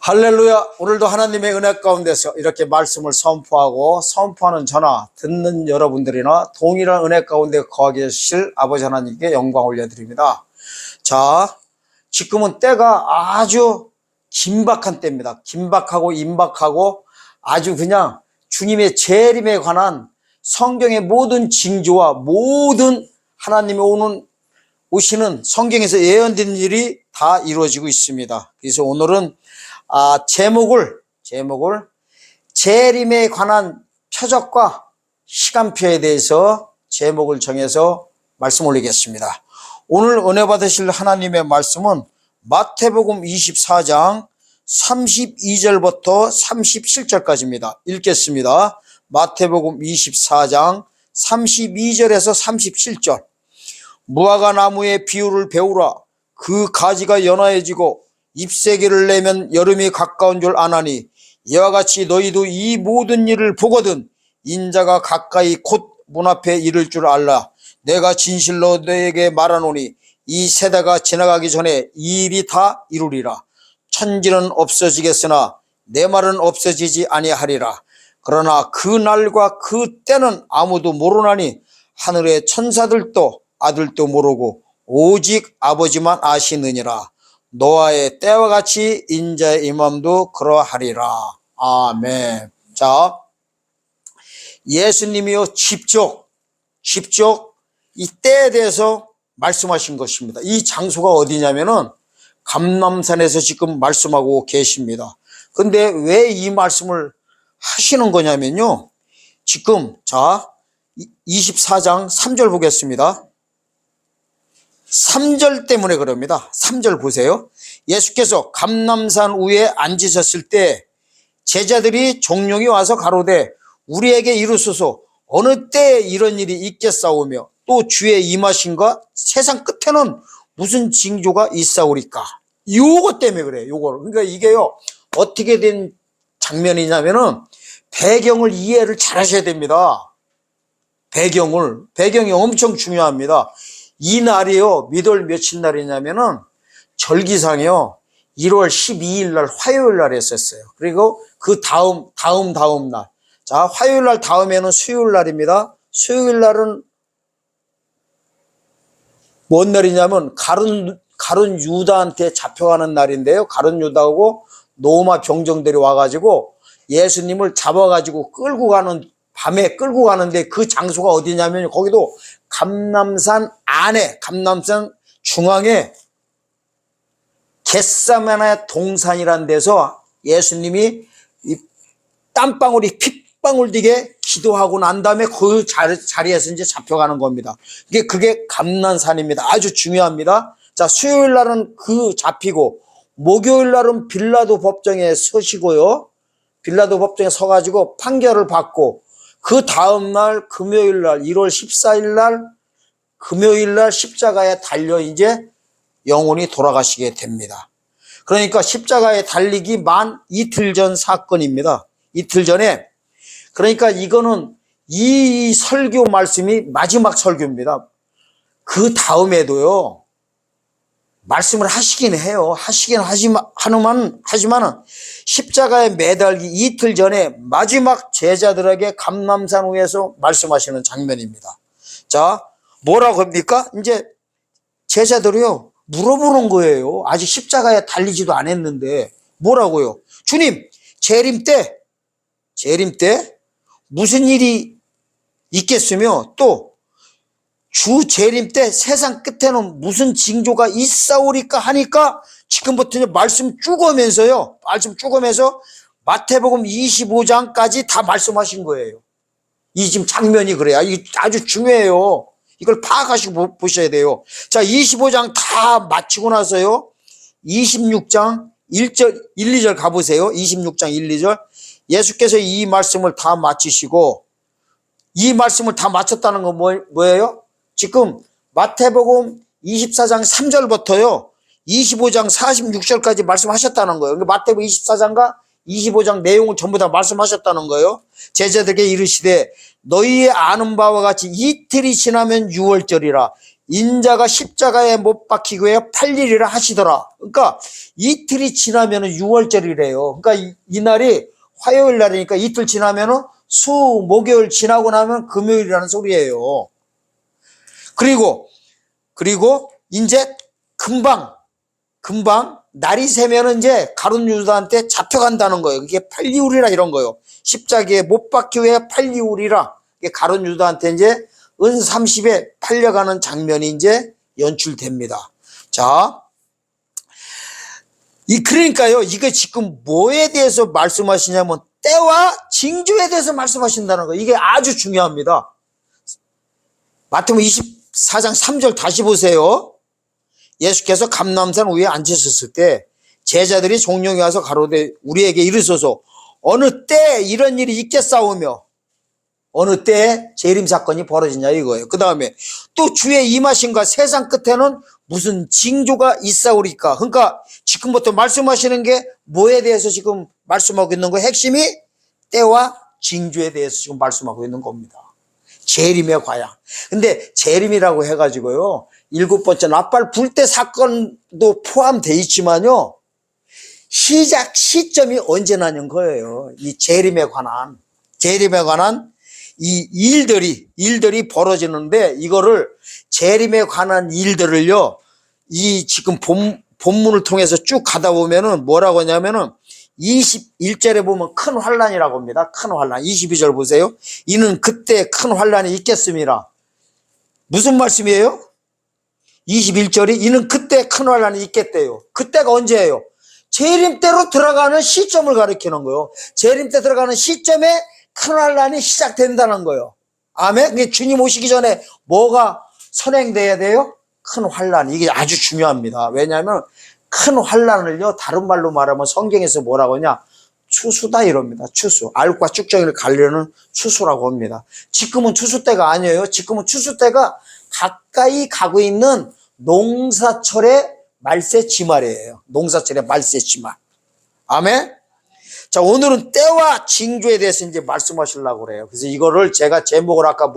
할렐루야. 오늘도 하나님의 은혜 가운데서 이렇게 말씀을 선포하고 선포하는 저나 듣는 여러분들이나 동일한 은혜 가운데 거하게 계실 아버지 하나님께 영광 올려드립니다. 자, 지금은 때가 아주 긴박한 때입니다. 긴박하고 임박하고 아주 그냥 주님의 재림에 관한 성경의 모든 징조와 모든 하나님이 오시는 성경에서 예언된 일이 다 이루어지고 있습니다. 그래서 오늘은 제목을 재림에 관한 표적과 시간표에 대해서 제목을 정해서 말씀 올리겠습니다. 오늘 은혜 받으실 하나님의 말씀은 마태복음 24장 32절부터 37절까지입니다. 읽겠습니다. 마태복음 24장 32절에서 37절. 무화과 나무의 비유를 배우라. 그 가지가 연화해지고 잎새기를 내면 여름이 가까운 줄 아나니 이와 같이 너희도 이 모든 일을 보거든 인자가 가까이 곧 문 앞에 이를 줄 알라. 내가 진실로 너에게 말하노니 이 세대가 지나가기 전에 이 일이 다 이루리라. 천지는 없어지겠으나 내 말은 없어지지 아니하리라. 그러나 그 날과 그 때는 아무도 모르나니 하늘의 천사들도 아들도 모르고 오직 아버지만 아시느니라. 노아의 때와 같이 인자의 임함도 그러하리라. 아멘. 자, 예수님이요 직접 이 때에 대해서 말씀하신 것입니다. 이 장소가 어디냐면은 감람산에서 지금 말씀하고 계십니다. 근데 왜 이 말씀을 하시는 거냐면요, 지금 자 24장 3절 보겠습니다. 3절 때문에 그럽니다. 3절 보세요. 예수께서 감람산 위에 앉으셨을 때 제자들이 종용이 와서 가로되 우리에게 이르소서 어느 때에 이런 일이 있겠사오며 또 주의 임하신가 세상 끝에는 무슨 징조가 있사오리까. 요거 때문에 그래요. 요거. 그러니까 이게요 어떻게 된 장면이냐면은 배경을 이해를 잘 하셔야 됩니다. 배경이 엄청 중요합니다. 이 날이요, 몇 월 며칠 날이냐면은 절기상이요, 1월 12일 날 화요일 날 했었어요. 그리고 그 다음 날. 자, 화요일 날 다음에는 수요일 날입니다. 수요일 날은 뭔 날이냐면 가룟 유다한테 잡혀가는 날인데요. 가룟 유다하고 로마 병정들이 와가지고 예수님을 잡아가지고 밤에 끌고 가는데 그 장소가 어디냐면 거기도 감람산 안에, 감람산 중앙에 겟세마네 동산이라는 데서 예수님이 이 땀방울이 핏방울 되게 기도하고 난 다음에 그 자리에서 이제 잡혀가는 겁니다. 그게 감람산입니다. 아주 중요합니다. 자, 수요일 날은 그 잡히고 목요일 날은 빌라도 법정에 서시고요. 빌라도 법정에 서가지고 판결을 받고 그 다음날 금요일 날 1월 14일 날 금요일 날 십자가에 달려 이제 영혼이 돌아가시게 됩니다. 그러니까 십자가에 달리기 만 이틀 전 사건입니다. 이틀 전에. 그러니까 이거는 이 설교 말씀이 마지막 설교입니다. 그 다음에도요 말씀을 하시긴 해요. 하지만 십자가에 매달기 이틀 전에 마지막 제자들에게 감람산 위에서 말씀하시는 장면입니다. 자, 뭐라고 합니까? 이제 제자들이요 물어보는 거예요. 아직 십자가에 달리지도 않았는데 뭐라고요? 주님, 재림 때 무슨 일이 있겠으며 또 주 재림 때 세상 끝에는 무슨 징조가 있사오리까 하니까 지금부터 이제 말씀 쭉 오면서 마태복음 25장까지 다 말씀하신 거예요. 이 지금 장면이 그래요. 이게 아주 중요해요. 이걸 파악하시고 보셔야 돼요. 자, 25장 다 마치고 나서요 26장 1절 1, 2절 가보세요. 26장 1, 2절 예수께서 이 말씀을 다 마치시고 이 말씀을 다 마쳤다는 건 뭐예요? 지금 마태복음 24장 3절부터요 25장 46절까지 말씀하셨다는 거예요. 그러니까 마태복음 24장과 25장 내용을 전부 다 말씀하셨다는 거예요. 제자들에게 이르시되 너희의 아는 바와 같이 이틀이 지나면 유월절이라 인자가 십자가에 못 박히고 8일이라 하시더라. 그러니까 이틀이 지나면은 6월절이래요. 그러니까 이날이 화요일 날이니까 이틀 지나면은 목요일 지나고 나면 금요일이라는 소리예요. 그리고 이제 금방 날이 새면은 이제 가룟 유다한테 잡혀간다는 거예요. 그게 8리울이라 이런 거예요. 십자가에 못 박히고 8리울이라 가룟 유다한테 이제 은 30에 팔려가는 장면이 이제 연출됩니다. 자, 그러니까요, 이게 지금 뭐에 대해서 말씀하시냐면 때와 징조에 대해서 말씀하신다는 거예요. 이게 아주 중요합니다. 마태복음 24장 3절 다시 보세요. 예수께서 감람산 위에 앉으셨을 때 제자들이 종용이 와서 가로되 우리에게 이르소서 어느 때 이런 일이 있겠사오며 어느 때에 재림 사건이 벌어지냐 이거예요. 그 다음에 또 주의 임하심과 세상 끝에는 무슨 징조가 있사오리까. 그러니까 지금부터 말씀하시는 게 뭐에 대해서 지금 말씀하고 있는 거예요? 핵심이 때와 징조에 대해서 지금 말씀하고 있는 겁니다. 재림의 과양. 근데 재림이라고 해가지고요 7번째 나팔 불 때 사건도 포함되어 있지만요 시작 시점이 언제 나는 거예요. 이 재림에 관한 이 일들이 벌어지는데 이거를 재림에 관한 일들을요 이 지금 본문을 통해서 쭉 가다 보면은 뭐라고 하냐면은 21절에 보면 큰 환란이라고 합니다. 큰 환란. 22절 보세요. 이는 그때 큰 환란이 있겠습니다. 무슨 말씀이에요? 21절이 이는 그때 큰 환란이 있겠대요. 그때가 언제예요? 재림 때로 들어가는 시점을 가리키는 거예요. 재림 때 들어가는 시점에 큰 환란이 시작된다는 거예요. 아멘. 그게 주님 오시기 전에 뭐가 선행돼야 돼요? 큰 환란. 이게 아주 중요합니다. 왜냐하면 큰 환란을요 다른 말로 말하면 성경에서 뭐라고 하냐 추수다 이럽니다. 추수. 알과 쭉정이를 가리려는 추수라고 합니다. 지금은 추수 때가 아니에요. 지금은 추수 때가 가까이 가고 있는 농사철의 말세지말이에요. 농사철의 말세지말. 아멘. 자, 오늘은 때와 징조에 대해서 이제 말씀하시려고 그래요. 그래서 이거를 제가 제목을 아까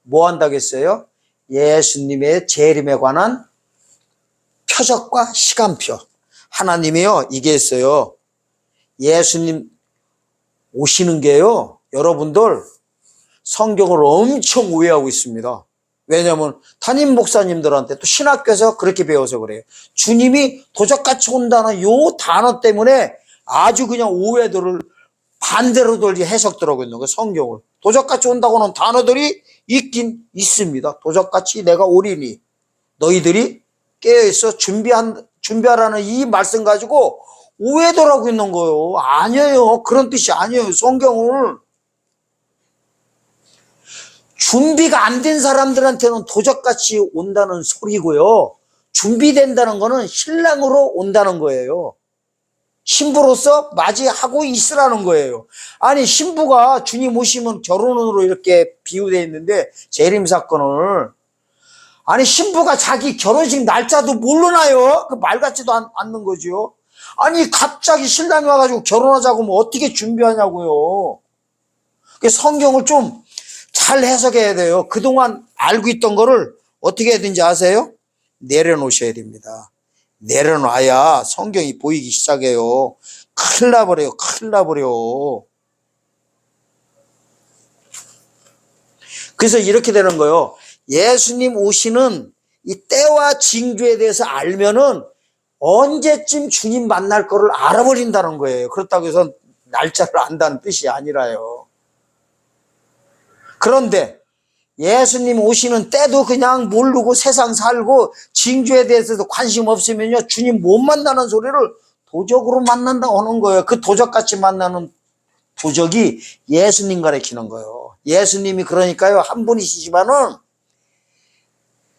뭐 한다고 했어요? 예수님의 재림에 관한 표적과 시간표. 하나님이요, 이게 있어요. 예수님 오시는 게요, 여러분들 성경을 엄청 오해하고 있습니다. 왜냐하면 담임 목사님들한테 또 신학교에서 그렇게 배워서 그래요. 주님이 도적같이 온다는 요 단어 때문에 아주 그냥 오해들을 반대로들 해석들 하고 있는 거예요. 성경을. 도적같이 온다고 하는 단어들이 있긴 있습니다. 도적같이 내가 오리니 너희들이 깨어있어 준비하라는 이 말씀 가지고 오해들 하고 있는 거예요. 아니에요. 그런 뜻이 아니에요. 성경을. 준비가 안 된 사람들한테는 도적같이 온다는 소리고요. 준비된다는 거는 신랑으로 온다는 거예요. 신부로서 맞이하고 있으라는 거예요. 아니 신부가 주님 오시면 결혼으로 이렇게 비유되어 있는데 재림 사건을 아니 신부가 자기 결혼식 날짜도 모르나요? 그 말 같지도 않는 거죠. 아니 갑자기 신랑이 와가지고 결혼하자고 하면 어떻게 준비하냐고요. 성경을 좀 잘 해석해야 돼요. 그동안 알고 있던 거를 어떻게 해야 되는지 아세요? 내려놓으셔야 됩니다. 내려놔야 성경이 보이기 시작해요. 큰일 나버려요. 큰일 나버려. 그래서 이렇게 되는 거예요. 예수님 오시는 이 때와 징조에 대해서 알면은 언제쯤 주님 만날 거를 알아버린다는 거예요. 그렇다고 해서 날짜를 안다는 뜻이 아니라요. 그런데 예수님 오시는 때도 그냥 모르고 세상 살고 징조에 대해서도 관심 없으면요 주님 못 만나는 소리를 도적으로 만난다고 하는 거예요. 그 도적같이 만나는 도적이 예수님 가리키는 거예요. 예수님이 그러니까요 한 분이시지만은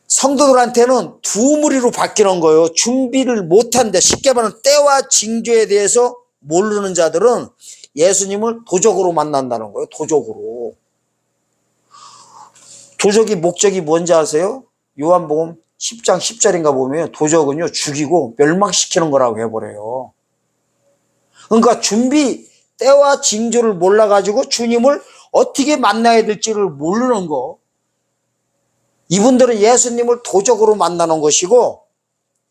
성도들한테는 두 무리로 바뀌는 거예요. 준비를 못한데 쉽게 말하면 때와 징조에 대해서 모르는 자들은 예수님을 도적으로 만난다는 거예요. 도적으로. 도적이 목적이 뭔지 아세요? 요한복음 10장 10절인가 보면 도적은요 죽이고 멸망시키는 거라고 해버려요. 그러니까 준비 때와 징조를 몰라가지고 주님을 어떻게 만나야 될지를 모르는 거. 이분들은 예수님을 도적으로 만나는 것이고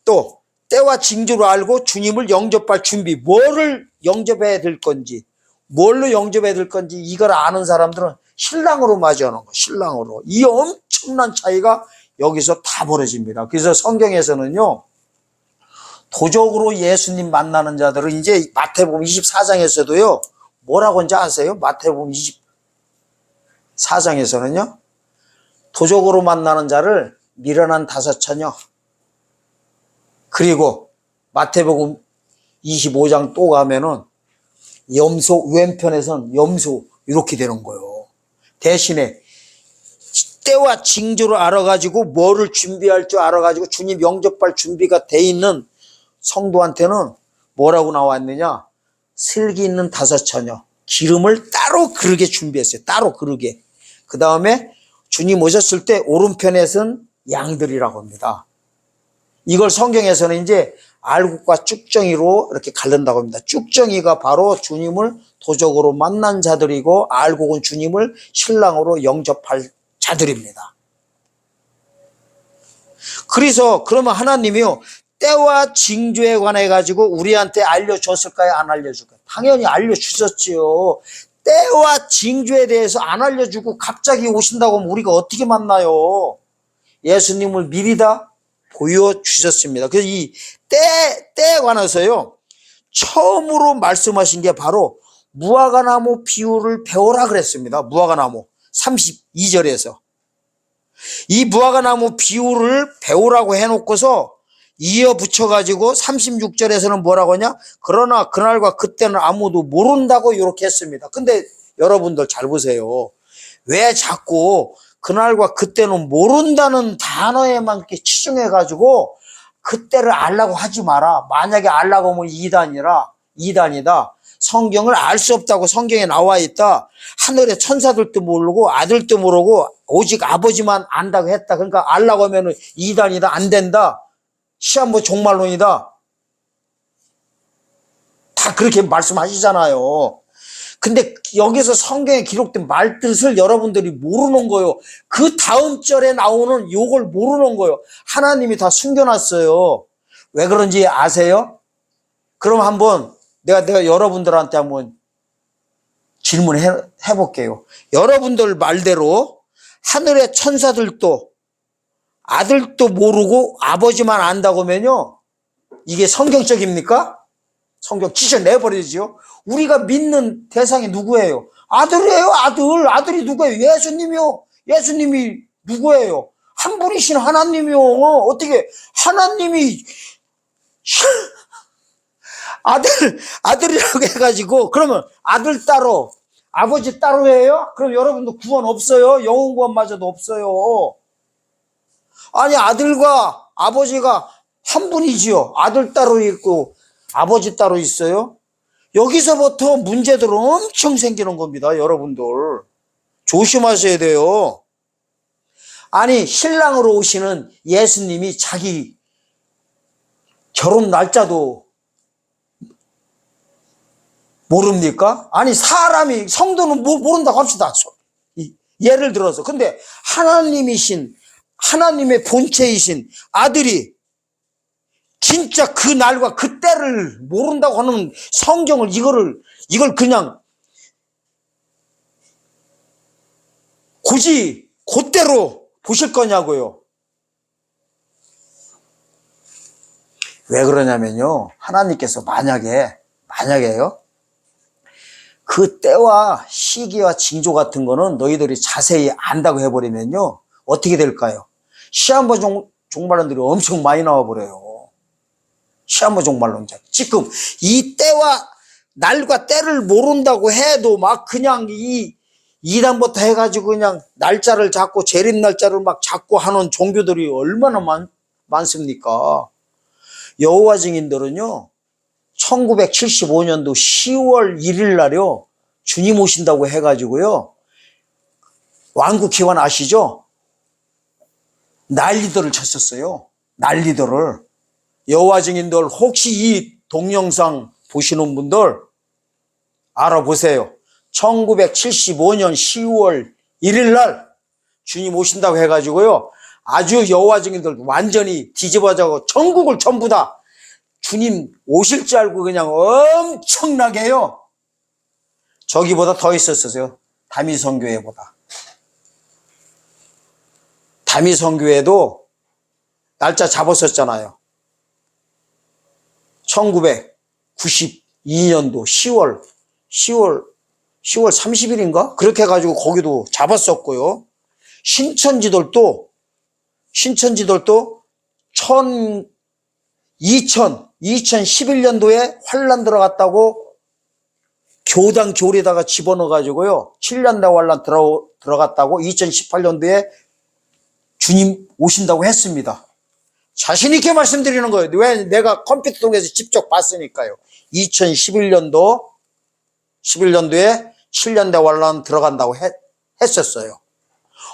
또 때와 징조를 알고 주님을 영접할 준비, 뭐를 영접해야 될 건지, 뭘로 영접해야 될 건지 이걸 아는 사람들은 신랑으로 맞이하는 거예요. 신랑으로. 이 엄청난 차이가 여기서 다 벌어집니다. 그래서 성경에서는요, 도적으로 예수님 만나는 자들은 이제 마태복음 24장에서도요, 뭐라고 하는지 아세요? 마태복음 24장에서는요, 도적으로 만나는 자를 미련한 다섯 처녀, 그리고 마태복음 25장 또 가면은 염소, 왼편에서는 염소 이렇게 되는 거예요. 대신에 때와 징조를 알아가지고 뭐를 준비할 줄 알아가지고 주님 영접할 준비가 돼 있는 성도한테는 뭐라고 나왔느냐? 슬기 있는 다섯 처녀, 기름을 따로 그르게 준비했어요. 따로 그르게. 그 다음에 주님 오셨을 때 오른편에선 양들이라고 합니다. 이걸 성경에서는 이제 알곡과 쭉정이로 이렇게 가른다고 합니다. 쭉정이가 바로 주님을 도적으로 만난 자들이고 알곡은 주님을 신랑으로 영접할 자들입니다. 그래서 그러면 하나님이요, 때와 징조에 관해 가지고 우리한테 알려줬을까요? 안 알려줄까요? 당연히 알려주셨지요. 때와 징조에 대해서 안 알려주고 갑자기 오신다고 하면 우리가 어떻게 만나요? 예수님을 미리 다 보여주셨습니다. 그래서 이 때에 관해서요, 처음으로 말씀하신 게 바로 무화과나무 비유를 배우라 그랬습니다. 무화과나무 32절에서 이 무화과나무 비유를 배우라고 해놓고서 이어 붙여가지고 36절에서는 뭐라고 하냐? 그러나 그날과 그때는 아무도 모른다고 이렇게 했습니다. 근데 여러분들 잘 보세요. 왜 자꾸 그날과 그때는 모른다는 단어에만 이렇게 치중해가지고 그때를 알라고 하지 마라. 만약에 알라고 하면 이단이다. 성경을 알 수 없다고 성경에 나와 있다. 하늘의 천사들도 모르고 아들도 모르고 오직 아버지만 안다고 했다. 그러니까 알라고 하면 이단이다. 안 된다. 시한부 종말론이다. 다 그렇게 말씀하시잖아요. 근데 여기서 성경에 기록된 말뜻을 여러분들이 모르는 거예요. 그 다음 절에 나오는 요걸 모르는 거예요. 하나님이 다 숨겨놨어요. 왜 그런지 아세요? 그럼 한번 내가 여러분들한테 한번 질문해 볼게요. 여러분들 말대로 하늘의 천사들도 아들도 모르고 아버지만 안다고 하면요, 이게 성경적입니까? 성경 찢어내버리지요. 우리가 믿는 대상이 누구예요? 아들이에요. 아들이 누구예요? 예수님이요. 예수님이 누구예요? 한 분이신 하나님이요. 어떻게 하나님이 아들이라고 해가지고 그러면 아들 따로 아버지 따로 해요? 그럼 여러분도 구원 없어요. 영혼 구원마저도 없어요. 아니, 아들과 아버지가 한 분이지요. 아들 따로 있고 아버지 따로 있어요. 여기서부터 문제들 엄청 생기는 겁니다. 여러분들 조심하셔야 돼요. 아니, 신랑으로 오시는 예수님이 자기 결혼 날짜도 모릅니까? 아니, 사람이, 성도는 모른다고 합시다. 예를 들어서. 근데 하나님의 본체이신 아들이 진짜 그 날과 그 때를 모른다고 하는 성경을 이걸 그냥 굳이 그때로 보실 거냐고요. 왜 그러냐면요, 하나님께서 만약에요, 그 때와 시기와 징조 같은 거는 너희들이 자세히 안다고 해버리면요, 어떻게 될까요? 시한부 종말론들이 엄청 많이 나와버려요. 시한부 종말론자. 지금 이 때와 날과 때를 모른다고 해도 막 그냥 이 이단부터 해가지고 그냥 날짜를 잡고 재림 날짜를 막 잡고 하는 종교들이 얼마나 많습니까? 여호와 증인들은요, 1975년도 10월 1일 날요, 주님 오신다고 해가지고요, 왕국 기원 아시죠? 난리들을 쳤었어요. 난리들을. 여호와 증인들 혹시 이 동영상 보시는 분들 알아보세요. 1975년 10월 1일 날 주님 오신다고 해가지고요, 아주 여호와 증인들 완전히 뒤집어져고 전국을 전부 다 주님 오실 줄 알고 그냥 엄청나게요. 저기보다 더 있었어요. 다미성교회보다. 다미성교회도 날짜 잡았었잖아요. 1992년도 10월 30일인가? 그렇게 해가지고 거기도 잡았었고요. 신천지들도 2011년도에 환란 들어갔다고 교당 교리에다가 집어넣어가지고요. 7년대 환란 들어갔다고 2018년도에 주님 오신다고 했습니다. 자신있게 말씀드리는 거예요. 왜? 내가 컴퓨터 통해서 직접 봤으니까요. 2011년도에 7년대 환란 들어간다고 했었어요.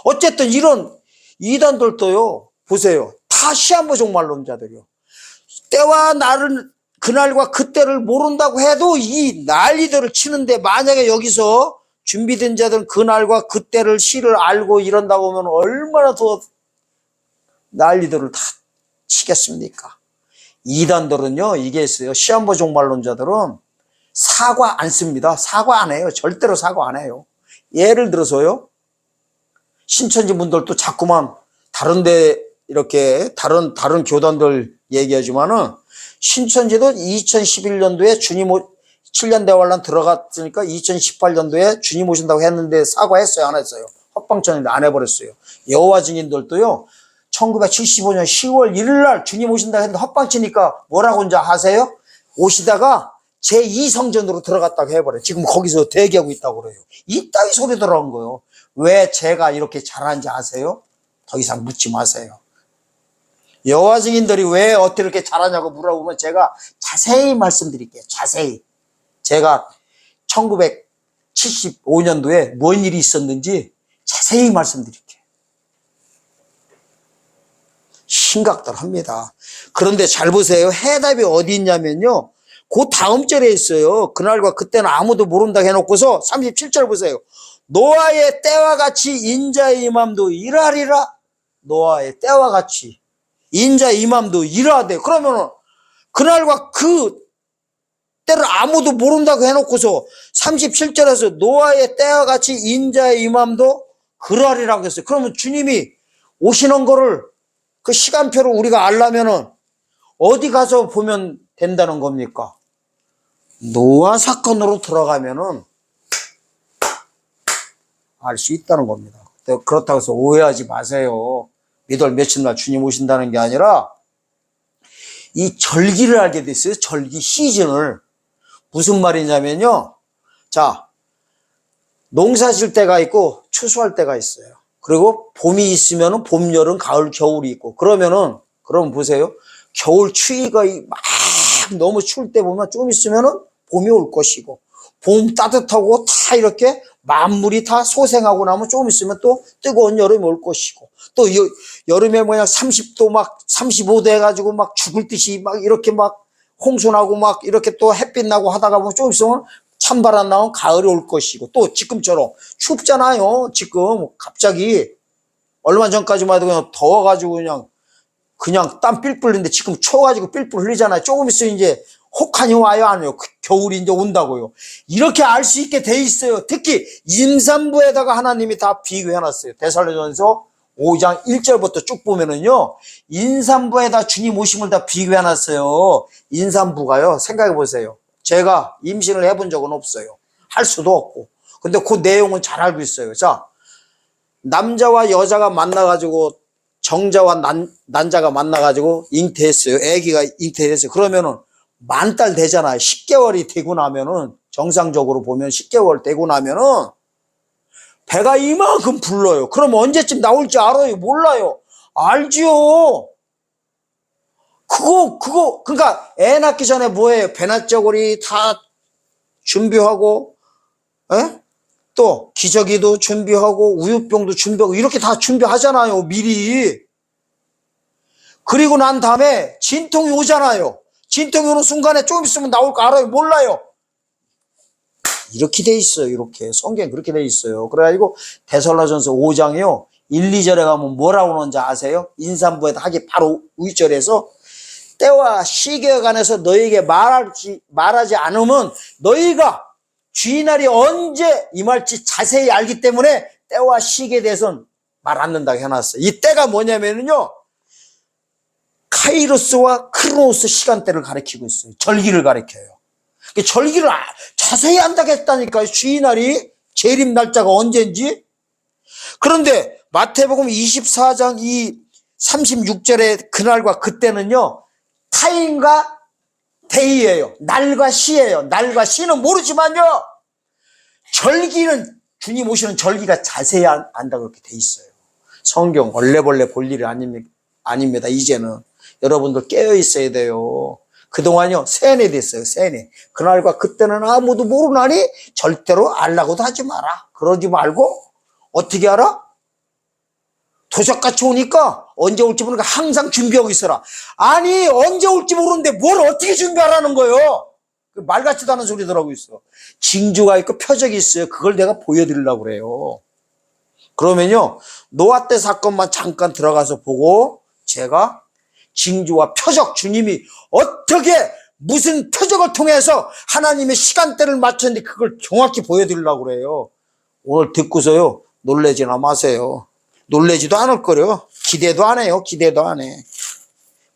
어쨌든 이런 이단들도요, 보세요. 다 시한부 종말론자들이요. 때와 날은 그날과 그때를 모른다고 해도 이 난리들을 치는데, 만약에 여기서 준비된 자들은 그날과 그때를 시를 알고 이런다고 하면 얼마나 더 난리들을 다 치겠습니까? 이단들은요, 이게 있어요. 시한부 종말론자들은 사과 안 씁니다. 사과 안 해요. 절대로 사과 안 해요. 예를 들어서요, 신천지 분들도 자꾸만 다른데 이렇게 다른 교단들 얘기하지만은, 신천지도 2011년도에 주님 7년대 환란 들어갔으니까 2018년도에 주님 오신다고 했는데 사과했어요, 안 했어요? 헛방쳤는데 안 해버렸어요. 여호와 증인들도요, 1975년 10월 1일 날 주님 오신다고 했는데 헛방치니까 뭐라고 혼자 하세요? 오시다가 제2성전으로 들어갔다고 해버려요. 지금 거기서 대기하고 있다고 그래요. 이따위 소리 들어간 거예요. 왜 제가 이렇게 잘하는지 아세요? 더 이상 묻지 마세요. 여호와 증인들이 왜 어떻게 이렇게 잘하냐고 물어보면 제가 자세히 말씀드릴게요. 자세히. 제가 1975년도에 뭔 일이 있었는지 자세히 말씀드릴게요. 심각들 합니다. 그런데 잘 보세요. 해답이 어디 있냐면요, 그 다음 절에 있어요. 그날과 그때는 아무도 모른다고 해놓고서 37절 보세요. 노아의 때와 같이 인자의 임함도 일하리라. 노아의 때와 같이 인자의 임함도 일하되, 그러면은 그날과 그 때를 아무도 모른다고 해놓고서 37절에서 노아의 때와 같이 인자의 임함도 그러하리라고 했어요. 그러면 주님이 오시는 거를, 그 시간표를 우리가 알려면은 어디 가서 보면 된다는 겁니까? 노아 사건으로 들어가면은 알 수 있다는 겁니다. 그렇다고 해서 오해하지 마세요. 몇월 며칠 날 주님 오신다는 게 아니라 이 절기를 알게 됐어요. 절기 시즌을. 무슨 말이냐면요, 자, 농사 질 때가 있고 추수할 때가 있어요. 그리고 봄이 있으면은 봄, 여름, 가을, 겨울이 있고, 그러면 보세요. 겨울 추위가 막 너무 추울 때 보면 좀 있으면은 봄이 올 것이고, 봄 따뜻하고 다 이렇게 만물이 다 소생하고 나면 좀 있으면 또 뜨거운 여름이 올 것이고, 또 여름에 뭐냐 30도 막 35도 해가지고 막 죽을 듯이 막 이렇게 막 홍수나고 막 이렇게 또 햇빛 나고 하다가 보면 좀 있으면 찬바람 나온 가을이 올 것이고, 또 지금처럼 춥잖아요. 지금 갑자기 얼마 전까지만 해도 그냥 더워가지고 그냥 땀 삘삘 흘리는데 지금 추워가지고 삘삘 흘리잖아요. 조금 있으면 이제 혹한이 와요, 안 와요? 겨울이 이제 온다고요. 이렇게 알 수 있게 돼 있어요. 특히 임산부에다가 하나님이 다 비교해놨어요. 데살로니가전서 5장 1절부터 쭉 보면은요, 임산부에다 주님 오심을 다 비교해놨어요. 임산부가요, 생각해 보세요. 제가 임신을 해본 적은 없어요. 할 수도 없고. 근데 그 내용은 잘 알고 있어요. 자, 남자와 여자가 만나가지고, 정자와 난자가 만나가지고 잉태했어요. 아기가 잉태했어요. 그러면은 만 달 되잖아요. 10개월이 되고 나면은, 정상적으로 보면 10개월 되고 나면은 배가 이만큼 불러요. 그럼 언제쯤 나올지 알아요? 몰라요. 알지요. 그러니까 애 낳기 전에 뭐예요? 배냇저고리 다 준비하고, 에? 또 기저귀도 준비하고 우유병도 준비하고 이렇게 다 준비하잖아요, 미리. 그리고 난 다음에 진통이 오잖아요. 진통이 오는 순간에 좀 있으면 나올 거 알아요? 몰라요. 이렇게 돼 있어요. 이렇게 성경에 그렇게 돼 있어요. 그래가지고 데살로니가전서 5장이요, 1, 2절에 가면 뭐라고 하는지 아세요? 인산부에다 하기 바로 위절에서 때와 시기에 관해서 너희에게 말하지 않으면 너희가 주인날이 언제 임할지 자세히 알기 때문에 때와 시기에 대해서는 말 안 한다고 해놨어요. 이 때가 뭐냐면요, 카이로스와 크로노스 시간대를 가리키고 있어요. 절기를 가리켜요. 절기를 자세히 한다고 했다니까요. 주인날이 재림 날짜가 언제인지. 그런데 마태복음 24장 이 36절의 그날과 그때는요, 타임과 데이예요. 날과 시예요. 날과 시는 모르지만요, 절기는 주님 오시는 절기가 자세히 안다고 그렇게 돼 있어요. 성경 얼레벌레 볼 일이 아닙니다. 이제는 여러분들 깨어 있어야 돼요. 그동안요 세뇌됐어요. 세뇌. 그날과 그때는 아무도 모르나니 절대로 알라고도 하지 마라. 그러지 말고 어떻게 알아? 도적같이 오니까 언제 올지 모르니까 항상 준비하고 있어라. 아니 언제 올지 모르는데 뭘 어떻게 준비하라는 거예요? 말 같지도 않은 소리 들어가고 있어. 징조가 있고 표적이 있어요. 그걸 내가 보여드리려고 그래요. 그러면요 노아 때 사건만 잠깐 들어가서 보고 제가 징조와 표적, 주님이 어떻게 무슨 표적을 통해서 하나님의 시간대를 맞췄는데 그걸 정확히 보여드리려고 그래요. 오늘 듣고서요 놀라지나 마세요. 놀라지도 않을 거려. 기대도 안 해요. 기대도 안 해.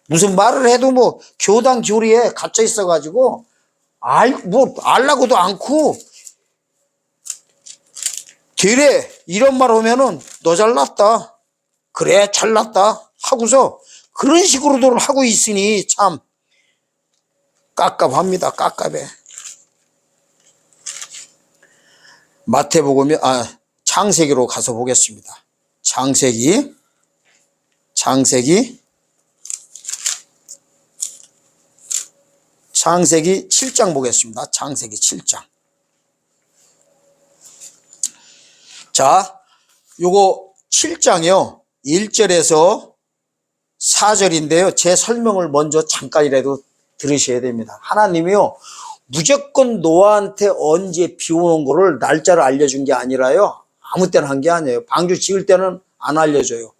무슨 말을 해도 뭐 교당 교리에 갇혀 있어가지고 알라고도 않고 뒤에 이런 말 하면은 너 잘났다. 그래 잘났다 하고서 그런 식으로도 하고 있으니 참 깝깝합니다. 깝깝해. 마태복음이 창세기로 가서 보겠습니다. 창세기 7장 보겠습니다. 창세기 7장. 자, 요거 7장이요. 1절에서 4절인데요. 제 설명을 먼저 잠깐이라도 들으셔야 됩니다. 하나님이요, 무조건 노아한테 언제 비 오는 거를 날짜를 알려준 게 아니라요. 아무 때나 한 게 아니에요. 방주 지을 때는 안 알려줘요.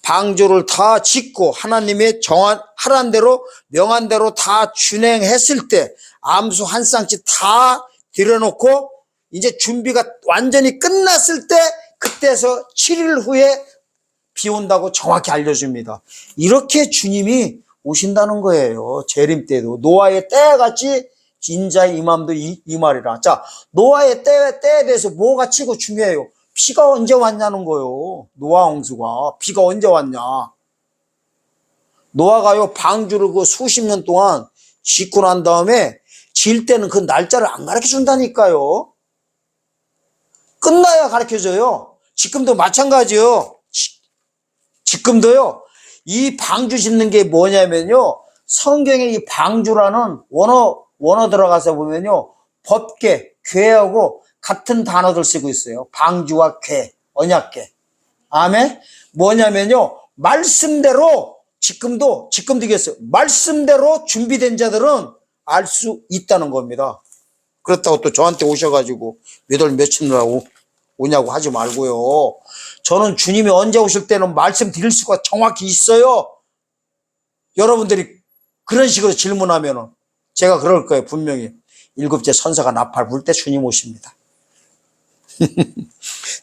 방주를 다 짓고 하나님의 하란 대로 명한 대로 다 준행했을 때 암수 한 쌍씩 다 들여놓고 이제 준비가 완전히 끝났을 때 그때서 7일 후에 비 온다고 정확히 알려줍니다. 이렇게 주님이 오신다는 거예요. 재림 때도 노아의 때같이 인자의 임함도 이 말이라. 자, 노아의 때에 대해서 뭐가 치고 중요해요? 비가 언제 왔냐는 거예요. 노아 홍수가 비가 언제 왔냐. 노아가요 방주를 그 수십 년 동안 짓고 난 다음에 질 때는 그 날짜를 안 가르쳐 준다니까요. 끝나야 가르쳐 줘요. 지금도 마찬가지요. 지금도요. 이 방주 짓는 게 뭐냐면요. 성경에 이 방주라는 원어 들어가서 보면요. 법궤, 궤하고 같은 단어들 쓰고 있어요. 방주와 궤, 언약궤. 아멘? 뭐냐면요. 말씀대로 지금도 이겠어요. 말씀대로 준비된 자들은 알 수 있다는 겁니다. 그렇다고 또 저한테 오셔가지고 몇 월 며칠이라고 오냐고 하지 말고요. 저는 주님이 언제 오실 때는 말씀 드릴 수가 정확히 있어요. 여러분들이 그런 식으로 질문하면은 제가 그럴 거예요. 분명히. 7째 천사가 나팔 불 때 주님 오십니다.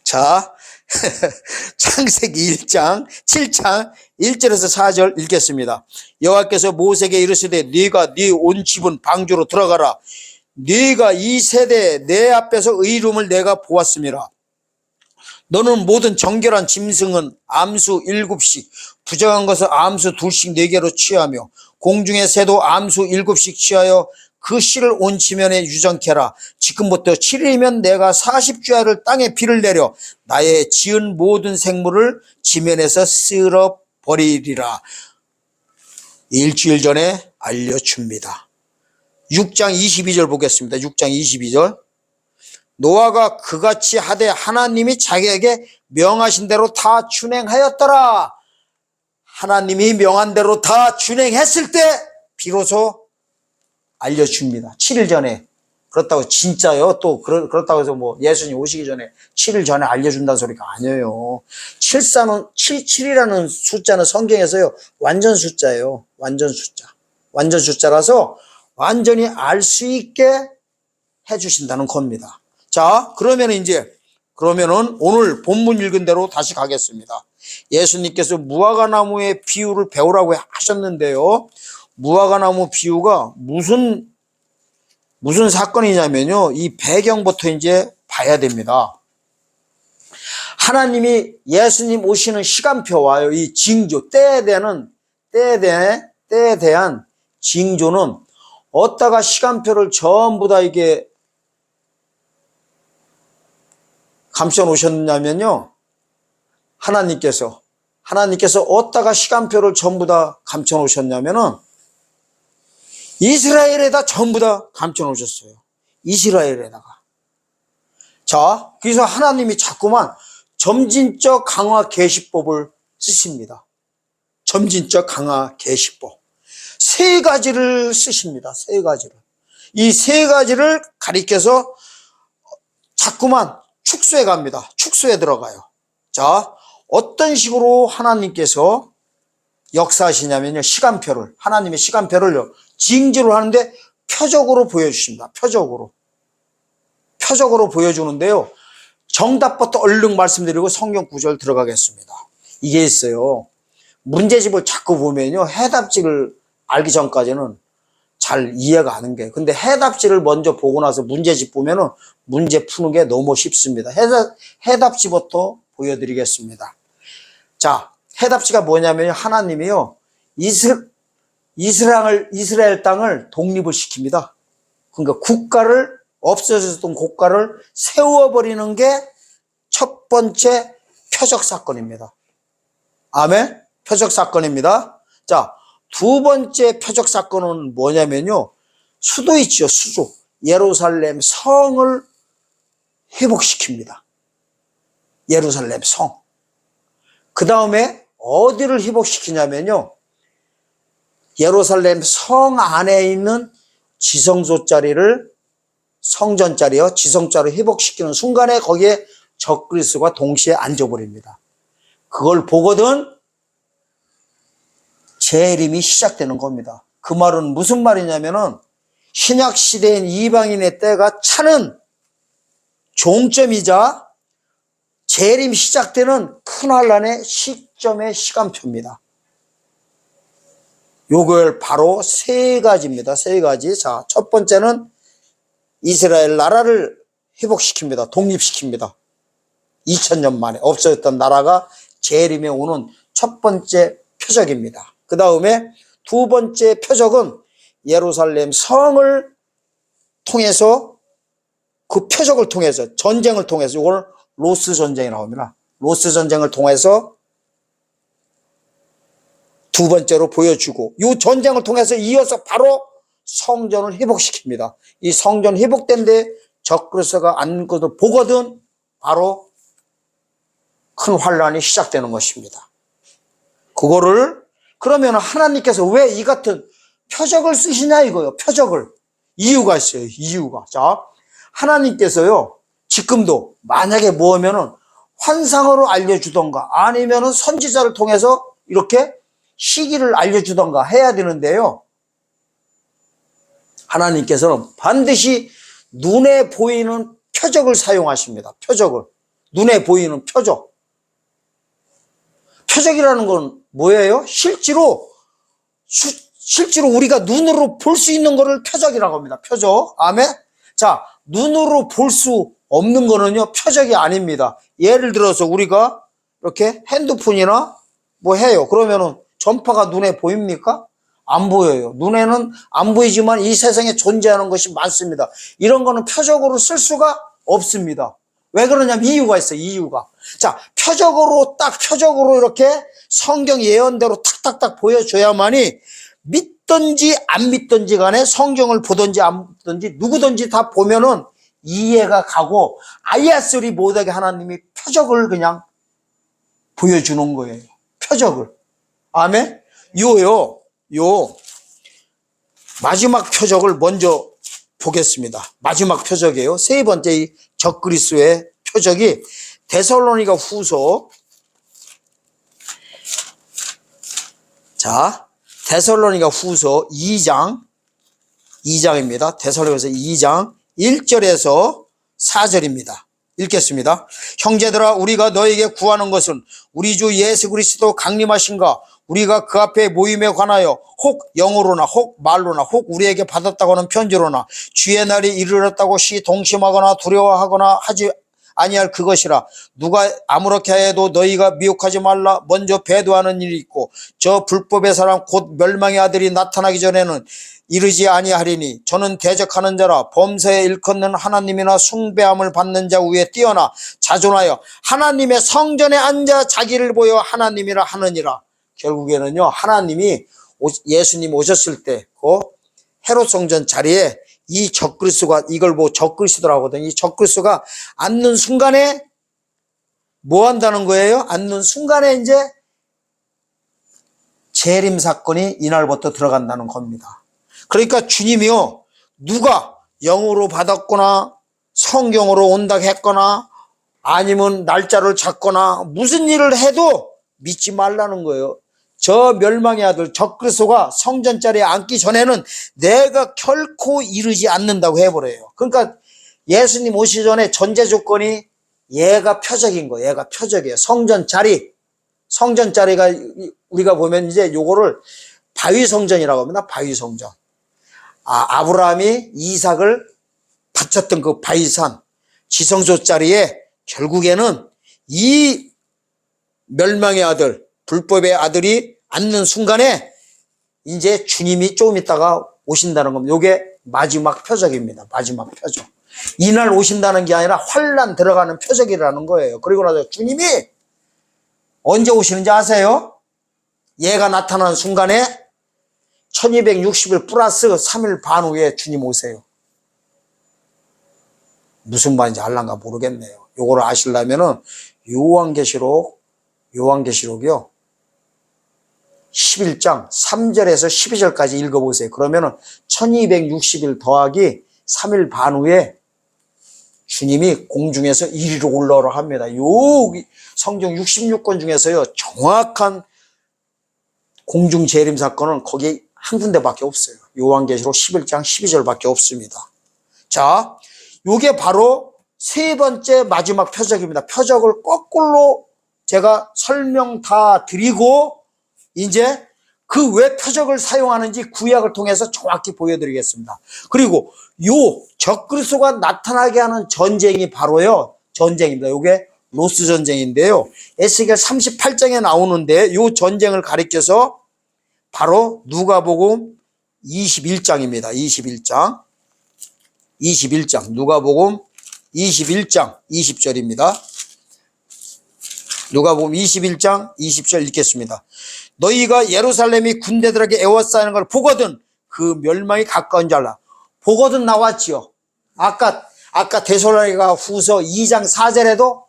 자, 창세기 1장 7장 1절에서 4절 읽겠습니다. 여호와께서 모세에게 이르시되 네가 네 온 집은 방주로 들어가라. 네가 이 세대에 내 앞에서 의로움을 내가 보았음이라. 너는 모든 정결한 짐승은 암수 7씩, 부정한 것은 암수 2씩 4개로 취하며 공중의 새도 암수 7씩 취하여 그 씨를 온 지면에 유정케라. 지금부터 7일이면 내가 40주야를 땅에 비를 내려 나의 지은 모든 생물을 지면에서 쓸어버리리라. 일주일 전에 알려줍니다. 6장 22절 보겠습니다. 6장 22절. 노아가 그같이 하되 하나님이 자기에게 명하신 대로 다 준행하였더라. 하나님이 명한 대로 다 준행했을 때 비로소 알려줍니다. 7일 전에. 그렇다고 진짜요? 또 그렇다고 해서 뭐 예수님 오시기 전에 7일 전에 알려준다는 소리가 아니에요. 7이라는 숫자는 성경에서요 완전 숫자예요. 완전 숫자. 완전 숫자라서 완전히 알 수 있게 해주신다는 겁니다. 자, 그러면은 오늘 본문 읽은 대로 다시 가겠습니다. 예수님께서 무화과나무의 비유를 배우라고 하셨는데요. 무화과나무 비유가 무슨 사건이냐면요. 이 배경부터 이제 봐야 됩니다. 하나님이 예수님 오시는 시간표와요. 이 징조, 때에 대한 징조는 어디다가 시간표를 전부 다 이게 감춰 놓으셨냐면요. 하나님께서 어디다가 시간표를 전부 다 감춰 놓으셨냐면은 이스라엘에다 전부 다 감춰 놓으셨어요. 이스라엘에다가. 자, 그래서 하나님이 자꾸만 점진적 강화 계시법을 쓰십니다. 점진적 강화 계시법. 세 가지를 쓰십니다. 세 가지를. 이 세 가지를 가리켜서 자꾸만 축소해 갑니다. 축소해 들어가요. 자, 어떤 식으로 하나님께서 역사하시냐면요. 하나님의 시간표를요. 징조를 하는데 표적으로 보여주십니다. 표적으로 보여주는데요. 정답부터 얼른 말씀드리고 성경 구절 들어가겠습니다. 이게 있어요. 문제집을 자꾸 보면요. 해답지를 알기 전까지는 잘 이해가 안 하는 게. 근데 해답지를 먼저 보고 나서 문제집 보면은 문제 푸는 게 너무 쉽습니다. 해답지부터 보여드리겠습니다. 자, 해답지가 뭐냐면 하나님이요. 이스라엘 땅을 독립을 시킵니다. 그러니까 없어졌던 국가를 세워버리는 게 첫 번째 표적 사건입니다. 아멘? 표적 사건입니다. 자, 두 번째 표적 사건은 뭐냐면요. 수도 있죠, 수도. 예루살렘 성을 회복시킵니다. 예루살렘 성. 그 다음에 어디를 회복시키냐면요. 예루살렘 성 안에 있는 지성자리를 회복시키는 순간에 거기에 적그리스도가 동시에 앉아버립니다. 그걸 보거든 재림이 시작되는 겁니다. 그 말은 무슨 말이냐면은 신약 시대인 이방인의 때가 차는 종점이자 재림이 시작되는 큰 환란의 시점의 시간표입니다. 요걸 바로 세 가지입니다. 세 가지. 자, 첫 번째는 이스라엘 나라를 회복시킵니다. 독립시킵니다. 2000년 만에 없어졌던 나라가 재림에 오는 첫 번째 표적입니다. 그 다음에 두 번째 표적은 예루살렘 성을 통해서 그 표적을 통해서 전쟁을 통해서 이걸 로스 전쟁이라고 합니다. 로스 전쟁을 통해서 두 번째로 보여주고 이 전쟁을 통해서 이어서 바로 성전을 회복시킵니다. 이 성전 회복된 데 적그리스도가 앉고도 보거든 바로 큰 환란이 시작되는 것입니다. 그러면 하나님께서 왜 이 같은 표적을 쓰시냐 이거요. 표적을. 이유가 있어요. 이유가. 자, 하나님께서요. 지금도 만약에 뭐하면은 환상으로 알려주던가 아니면은 선지자를 통해서 이렇게 시기를 알려주던가 해야 되는데요. 하나님께서는 반드시 눈에 보이는 표적을 사용하십니다. 표적을. 눈에 보이는 표적. 표적이라는 건 뭐예요? 실제로 우리가 눈으로 볼 수 있는 거를 표적이라고 합니다. 표적. 아멘? 자, 눈으로 볼 수 없는 거는요, 표적이 아닙니다. 예를 들어서 우리가 이렇게 핸드폰이나 뭐 해요. 그러면은 전파가 눈에 보입니까? 안 보여요. 눈에는 안 보이지만 이 세상에 존재하는 것이 많습니다. 이런 거는 표적으로 쓸 수가 없습니다. 왜 그러냐면 이유가 있어요. 이유가. 자, 표적으로 이렇게 성경 예언대로 탁탁탁 보여줘야만이 믿든지 안 믿든지 간에 성경을 보든지 안 보든지 누구든지 다 보면은 이해가 가고 아야소리 못하게 하나님이 표적을 그냥 보여주는 거예요. 표적을. 아멘? 요 마지막 표적을 먼저 보겠습니다. 마지막 표적이에요. 세 번째 이 적그리스도의 표적이 데살로니가 후서, 자, 데살로니가 후서 2장입니다. 데살로니가서 2장 1절에서 4절입니다. 읽겠습니다. 형제들아, 우리가 너에게 구하는 것은 우리 주 예수 그리스도 강림하신가 우리가 그 앞에 모임에 관하여 혹 영어로나 혹 말로나 혹 우리에게 받았다고 하는 편지로나 주의 날이 이르렀다고 동심하거나 두려워하거나 하지 아니할 그것이라. 누가 아무렇게 해도 너희가 미혹하지 말라. 먼저 배도하는 일이 있고 저 불법의 사람 곧 멸망의 아들이 나타나기 전에는 이르지 아니하리니 저는 대적하는 자라. 범사에 일컫는 하나님이나 숭배함을 받는 자 위에 뛰어나 자존하여 하나님의 성전에 앉아 자기를 보여 하나님이라 하느니라. 결국에는요, 하나님이 예수님 오셨을 때 그 헤롯 성전 자리에 이 적그리스도가, 이걸 뭐 적그리스도라고 하거든요. 이 적그리스도가 앉는 순간에 뭐 한다는 거예요? 앉는 순간에 이제 재림 사건이 이날부터 들어간다는 겁니다. 그러니까 주님이요, 누가 영으로 받았거나 성경으로 온다고 했거나 아니면 날짜를 잡거나 무슨 일을 해도 믿지 말라는 거예요. 저 멸망의 아들 적그리스도가 성전 자리에 앉기 전에는 내가 결코 이르지 않는다고 해버려요. 그러니까 예수님 오시기 전에 전제 조건이 얘가 표적인 거예요. 얘가 표적이에요. 성전 자리가 우리가 보면 이제 요거를 바위성전이라고 합니다. 바위성전. 아브라함이 이삭을 바쳤던 그 바위산 지성소 자리에 결국에는 이 멸망의 아들, 불법의 아들이 앉는 순간에 이제 주님이 조금 있다가 오신다는 겁니다. 요게 마지막 표적입니다. 마지막 표적. 이날 오신다는 게 아니라 환난 들어가는 표적이라는 거예요. 그리고 나서 주님이 언제 오시는지 아세요? 얘가 나타나는 순간에 1260일 플러스 3일 반 후에 주님 오세요. 무슨 말인지 알란가 모르겠네요. 요거를 아시려면은 요한계시록이요. 11장 3절에서 12절까지 읽어보세요. 그러면은 1260일 더하기 3일 반 후에 주님이 공중에서 이리로 올라오라 합니다. 요 성경 66권 중에서요, 정확한 공중 재림 사건은 거기 한 군데밖에 없어요. 요한계시록 11장 12절밖에 없습니다. 자, 요게 바로 세 번째 마지막 표적입니다. 표적을 거꾸로 제가 설명 다 드리고 이제 그 왜 표적을 사용하는지 구약을 통해서 정확히 보여드리겠습니다. 그리고 요 적그리스도가 나타나게 하는 전쟁이 바로요, 전쟁입니다. 요게 로스 전쟁인데요. 에스겔 38장에 나오는데 요 전쟁을 가리켜서 바로 누가복음 21장입니다. 21장 누가복음 21장 20절입니다. 누가복음 21장 20절 읽겠습니다. 너희가 예루살렘이 군대들에게 에워싸이는 걸 보거든 그 멸망이 가까운 줄 알라. 보거든 나왔지요. 아까 데살로니가 후서 2장 4절에도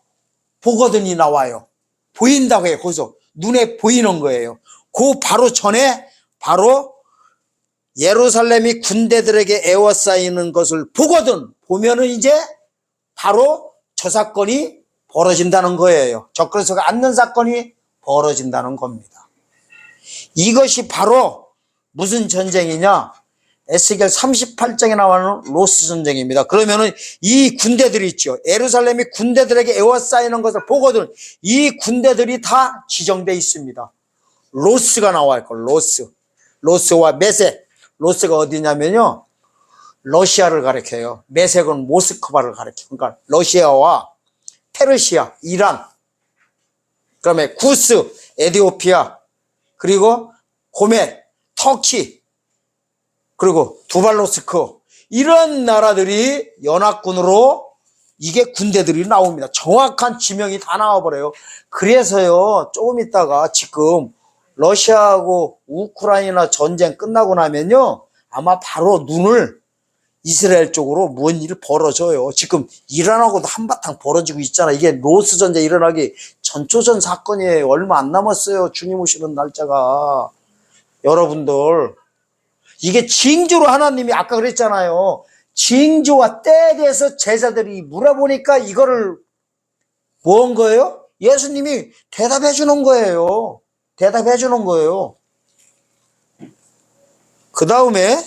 보거든이 나와요. 보인다고 해요. 거기서 눈에 보이는 거예요. 그 바로 전에 바로 예루살렘이 군대들에게 에워싸이는 것을 보거든 보면은 이제 바로 저 사건이 벌어진다는 거예요. 적그리스도가 앉는 사건이 벌어진다는 겁니다. 이것이 바로 무슨 전쟁이냐? 에스겔 38장에 나오는 로스 전쟁입니다. 그러면은 이 군대들이 있죠. 예루살렘이 군대들에게 에워싸이는 것을 보거든 이 군대들이 다 지정되어 있습니다. 로스가 나와요. 로스와 메색. 로스가 어디냐면요, 러시아를 가리켜요. 메색은 모스크바를 가리켜요. 그러니까 러시아와 페르시아, 이란, 그다음에 구스, 에티오피아, 그리고 고멜, 터키, 그리고 두발로스크, 이런 나라들이 연합군으로 이게 군대들이 나옵니다. 정확한 지명이 다 나와버려요. 그래서요, 조금 있다가 지금 러시아하고 우크라이나 전쟁 끝나고 나면요, 아마 바로 눈을 이스라엘 쪽으로 뭔 일이 벌어져요. 지금 이란하고도 한바탕 벌어지고 있잖아. 이게 로스 전쟁 일어나기 전초전 사건이에요. 얼마 안 남았어요. 주님 오시는 날짜가. 여러분들, 이게 징조로 하나님이 아까 그랬잖아요. 징조와 때에 대해서 제자들이 물어보니까 이거를 뭐 한 거예요? 예수님이 대답해 주는 거예요. 대답해 주는 거예요. 그 다음에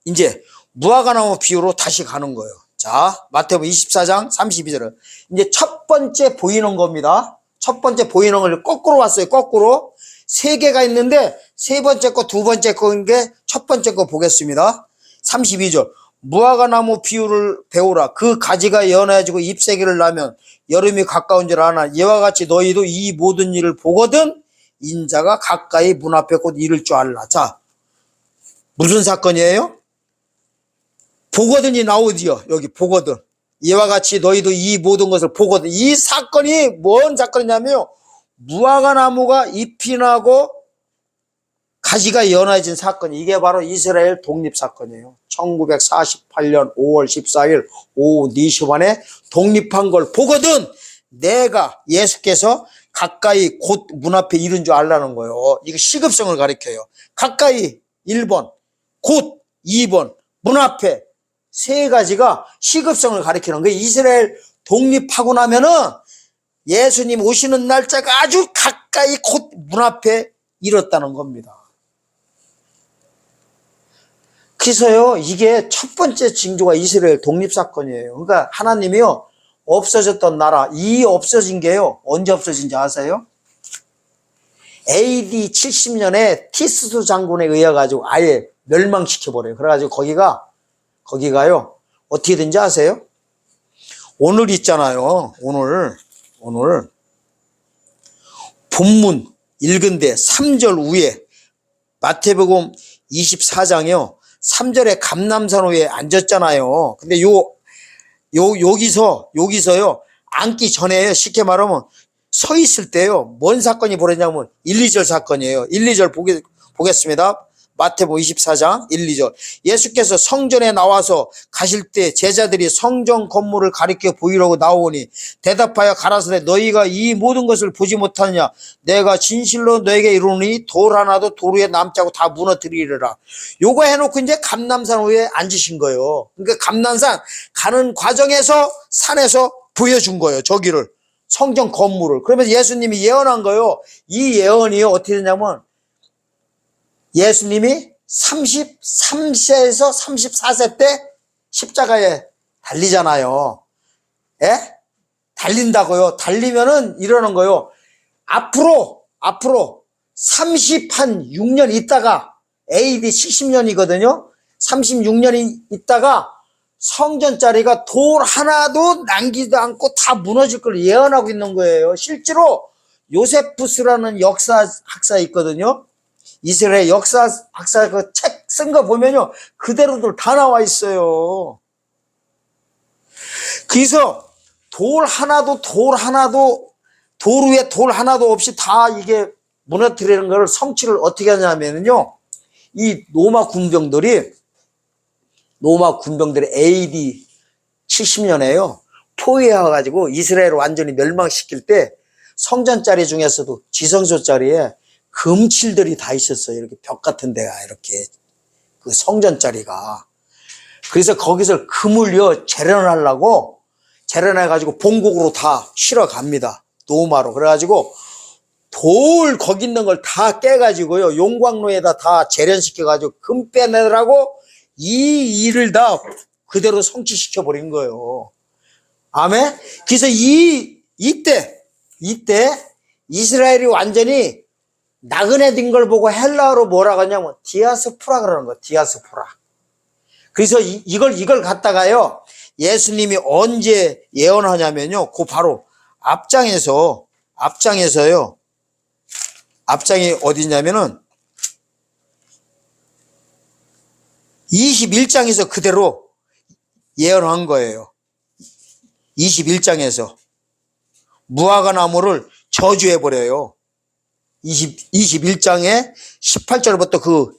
이제 무화과나무 비유로 다시 가는 거예요. 자, 마태복음 24장 32절은 이제 첫 번째 보이는 겁니다. 첫 번째 보이는 걸 거꾸로 왔어요. 거꾸로. 세 개가 있는데 세 번째 거, 두 번째 거인 게 첫 번째 거 보겠습니다. 32절. 무화과나무 비유를 배우라. 그 가지가 연해지고 잎새기를 나면 여름이 가까운 줄 아나 이와 같이 너희도 이 모든 일을 보거든 인자가 가까이 문 앞에 곧 이를 줄 알라. 자, 무슨 사건이에요? 보거든이 나오지요. 여기 보거든. 이와 같이 너희도 이 모든 것을 보거든. 이 사건이 뭔 사건이냐면요. 무화과나무가 잎이 나고 가지가 연해진 사건이 이게 바로 이스라엘 독립사건이에요. 1948년 5월 14일 오후 4시 반에 독립한 걸 보거든 내가 예수께서 가까이 곧 문 앞에 이른 줄 알라는 거예요. 이거 시급성을 가리켜요. 가까이 1번, 곧 2번, 문 앞에 세 가지가 시급성을 가리키는 거예요. 이스라엘 독립하고 나면은 예수님 오시는 날짜가 아주 가까이 곧 문 앞에 이뤘다는 겁니다. 그래서요, 이게 첫 번째 징조가 이스라엘 독립사건이에요. 그러니까 하나님이요, 없어졌던 나라, 이 없어진 게요, 언제 없어진지 아세요? AD 70년에 티스도 장군에 의해가지고 아예 멸망시켜버려요. 그래가지고 거기가요, 어떻게 된지 아세요? 오늘 있잖아요. 오늘 본문 읽은데 3절 위에 마태복음 24장이요. 3절에 감람산 위에 앉았잖아요. 근데 여기서요. 앉기 전에 쉽게 말하면 서 있을 때요. 뭔 사건이 벌어졌냐면 1, 2절 사건이에요. 1, 2절 보겠습니다. 마태복음 24장 1, 2절. 예수께서 성전에 나와서 가실 때 제자들이 성전 건물을 가리켜 보이려고 나오니 대답하여 가라사대 너희가 이 모든 것을 보지 못하느냐 내가 진실로 너에게 이르노니 돌 하나도 돌 위에 남지 않고 다 무너뜨리리라. 요거 해놓고 이제 감람산 위에 앉으신 거예요. 그러니까 감람산 가는 과정에서 산에서 보여준 거예요. 저기를 성전 건물을. 그러면서 예수님이 예언한 거예요. 이 예언이 어떻게 되냐면 예수님이 33세에서 34세 때 십자가에 달리잖아요. 예? 달린다고요. 달리면은 이러는 거요. 앞으로 36년 있다가 AD 70년이거든요. 36년이 있다가 성전 자리가 돌 하나도 남기도 않고 다 무너질 걸 예언하고 있는 거예요. 실제로 요세푸스라는 역사학사 있거든요. 이스라엘 역사학사 그 책 쓴 거 보면요. 그대로들 다 나와 있어요. 그래서 돌 위에 돌 하나도 없이 다 이게 무너뜨리는 걸 성취를 어떻게 하냐면요. 이 로마 군병들이 AD 70년에요. 포위해가지고 이스라엘을 완전히 멸망시킬 때 성전 자리 중에서도 지성소 자리에 금칠들이 다 있었어요. 이렇게 벽 같은 데가 이렇게 그 성전 자리가. 그래서 거기서 금을요 재련하려고 재련해가지고 본국으로 다 실어 갑니다. 노마로. 그래가지고 돌 거기 있는 걸 다 깨가지고요 용광로에다 다 재련시켜가지고 금 빼내라고 이 일을 다 그대로 성취시켜 버린 거예요. 아멘. 그래서 이때 이스라엘이 완전히 나그네된 걸 보고 헬라어로 뭐라고 하냐면 디아스포라 그러는 거예요. 디아스포라. 그래서 이걸 갖다가요 예수님이 언제 예언하냐면요 그 바로 앞장에서요 앞장이 어디냐면은 21장에서 그대로 예언한 거예요. 21장에서 무화과나무를 저주해버려요. 21장에 18절부터 그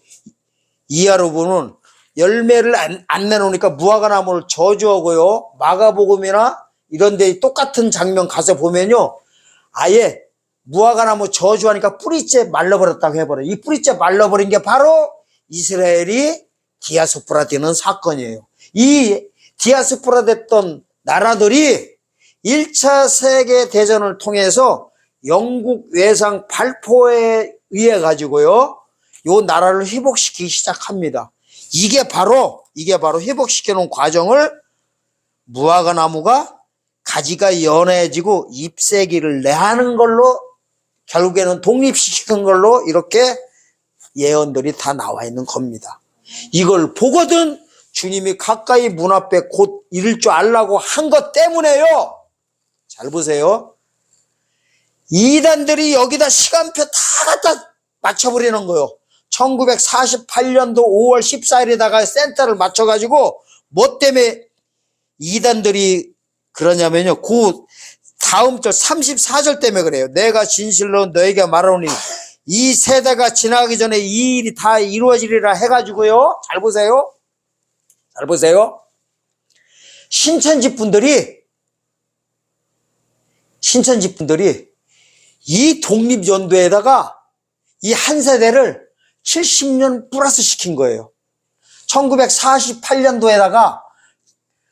이하로 보면 열매를 안 내놓으니까 무화과나무를 저주하고요. 마가복음이나 이런 데 똑같은 장면 가서 보면요. 아예 무화과나무 저주하니까 뿌리째 말라버렸다고 해버려요. 이 뿌리째 말라버린 게 바로 이스라엘이 디아스포라 되는 사건이에요. 이 디아스포라 됐던 나라들이 1차 세계대전을 통해서 영국 외상 발포에 의해 가지고요, 요 나라를 회복시키기 시작합니다. 이게 바로 회복시켜 놓은 과정을 무화과 나무가 가지가 연해지고 잎새기를 내하는 걸로, 결국에는 독립시키는 걸로 이렇게 예언들이 다 나와 있는 겁니다. 이걸 보거든 주님이 가까이 문 앞에 곧 이를 줄 알라고 한 것 때문에요. 잘 보세요. 이단들이 여기다 시간표 다 갖다 맞춰버리는 거예요. 1948년도 5월 14일에다가 센터를 맞춰가지고 뭐 때문에 이단들이 그러냐면요, 그 다음 절 34절 때문에 그래요. 내가 진실로 너에게 말하노니 이 세대가 지나가기 전에 이 일이 다 이루어지리라 해가지고요. 잘 보세요. 잘 보세요. 신천지 분들이 이 독립연도에다가 이 한 세대를 70년 플러스 시킨 거예요. 1948년도에다가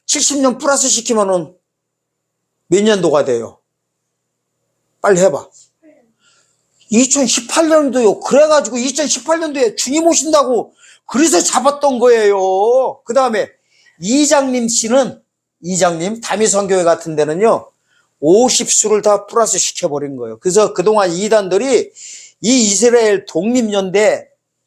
70년 플러스 시키면은 몇 년도가 돼요? 빨리 해봐. 2018년도요. 그래가지고 2018년도에 주님 오신다고 그래서 잡았던 거예요. 그 다음에 이장님 씨는, 다미성교회 같은 데는요, 50수를 다 플러스 시켜버린 거예요. 그래서 그동안 이단들이 이 이스라엘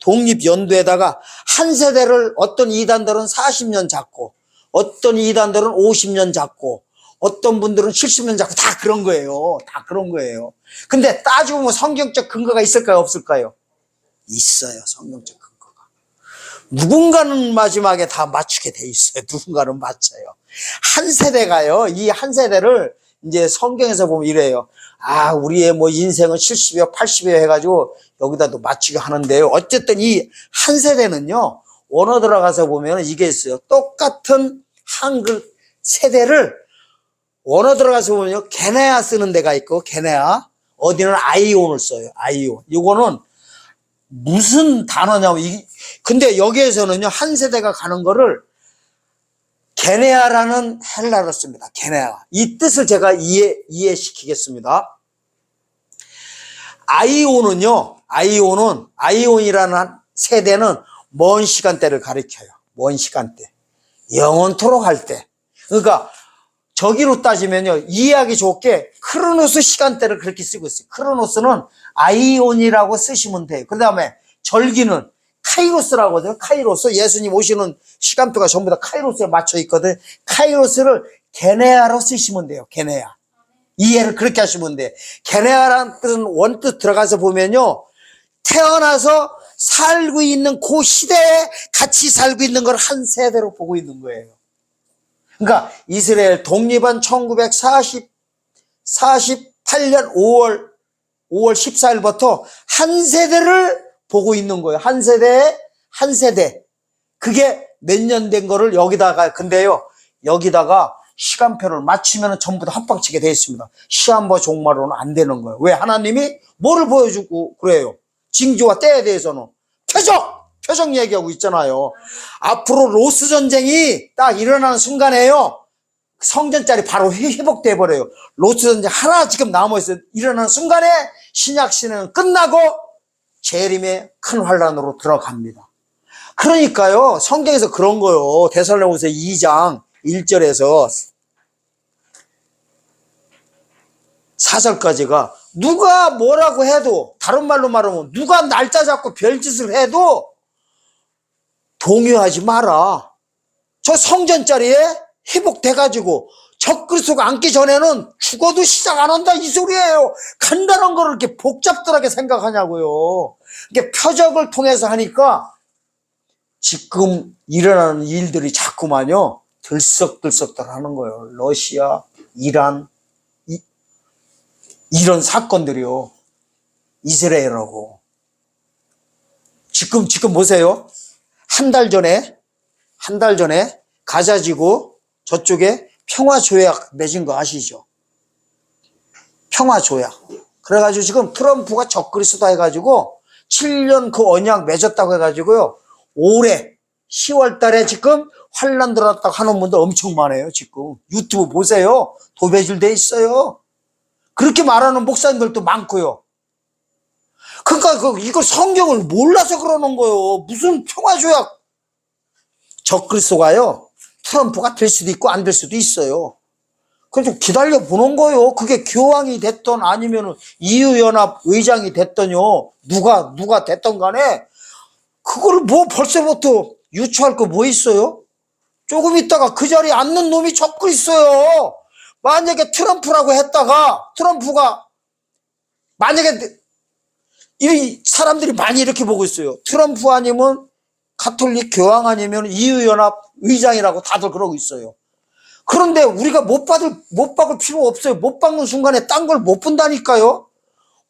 독립연도에다가 한 세대를 어떤 이단들은 40년 잡고, 어떤 이단들은 50년 잡고, 어떤 분들은 70년 잡고, 다 그런 거예요. 다 그런 거예요. 근데 따지고 보면 성경적 근거가 있을까요? 없을까요? 있어요. 성경적 근거가. 누군가는 마지막에 다 맞추게 돼 있어요. 누군가는 맞춰요. 한 세대가요, 이 한 세대를 이제 성경에서 보면 이래요. 아, 우리의 뭐 인생은 70여, 80여 해가지고 여기다도 맞추게 하는데요. 어쨌든 이 한 세대는요, 원어 들어가서 보면 이게 있어요. 똑같은 한글 세대를 원어 들어가서 보면요, 게네아 쓰는 데가 있고, 게네아. 어디는 아이온을 써요. 아이온. 이거는 무슨 단어냐면, 근데 여기에서는요, 한 세대가 가는 거를 게네아라는 헬라어를 씁니다. 게네아. 이 뜻을 제가 이해시키겠습니다. 아이온이라는 세대는 먼 시간대를 가리켜요. 먼 시간대. 영원토록 할 때. 그러니까 저기로 따지면요, 이해하기 좋게 크로노스 시간대를 그렇게 쓰고 있어요. 크로노스는 아이온이라고 쓰시면 돼요. 그 다음에 절기는 카이로스라고 하거든요. 카이로스. 예수님 오시는 시간표가 전부 다 카이로스에 맞춰 있거든. 카이로스를 게네아로 쓰시면 돼요. 게네아. 이해를 그렇게 하시면 돼. 게네아라는 뜻은 원뜻 들어가서 보면요, 태어나서 살고 있는 그 시대에 같이 살고 있는 걸 한 세대로 보고 있는 거예요. 그러니까 이스라엘 독립한 1948년 5월 14일부터 한 세대를 보고 있는 거예요. 한 세대. 그게 몇 년 된 거를 여기다가, 근데요, 여기다가 시간표를 맞추면 전부 다 합방치게 되어 있습니다. 시한부 종말로는 안 되는 거예요. 왜? 하나님이 뭐를 보여주고 그래요? 징조와 때에 대해서는 표적 얘기하고 있잖아요. 앞으로 로스 전쟁이 딱 일어나는 순간에요, 성전짜리 바로 회복돼 버려요. 로스 전쟁 하나 지금 남아있어요. 일어나는 순간에 신약 시대는 끝나고 재림의 큰 환란으로 들어갑니다. 그러니까요, 성경에서 그런 거요. 데살로니가서 2장 1절에서 4절까지가 누가 뭐라고 해도, 다른 말로 말하면 누가 날짜 잡고 별짓을 해도 동요하지 마라. 저 성전자리에 회복돼가지고 적그리스도가 앉기 전에는 죽어도 시작 안 한다, 이 소리예요. 간단한 거를 이렇게 복잡하게 생각하냐고요. 이게 표적을 통해서 하니까 지금 일어나는 일들이 자꾸만요, 들썩들썩들 하는 거예요. 러시아, 이란, 이런 사건들이요. 이스라엘하고. 지금 보세요. 한 달 전에 가자지구 저쪽에 평화조약 맺은 거 아시죠? 평화조약. 그래가지고 지금 트럼프가 적그리스도다 해가지고 7년 그 언약 맺었다고 해가지고요, 올해 10월 달에 지금 환란 들었다고 하는 분들 엄청 많아요. 지금 유튜브 보세요. 도배질 돼 있어요. 그렇게 말하는 목사님들도 많고요. 그러니까 이거 성경을 몰라서 그러는 거예요. 무슨 평화조약. 적그리스도가요, 트럼프가 될 수도 있고 안 될 수도 있어요. 그래서 기다려 보는 거예요. 그게 교황이 됐던 아니면 EU 연합 의장이 됐던요, 누가 됐던 간에 그거를 뭐 벌써부터 유추할 거 뭐 있어요? 조금 있다가 그 자리에 앉는 놈이 적그리스도예요. 만약에 트럼프라고 했다가 트럼프가 만약에 이 사람들이 많이 이렇게 보고 있어요. 트럼프 아니면 가톨릭 교황 아니면 EU 연합 의장이라고 다들 그러고 있어요. 그런데 우리가 못 박을 필요 없어요. 못 박는 순간에 딴 걸 못 본다니까요.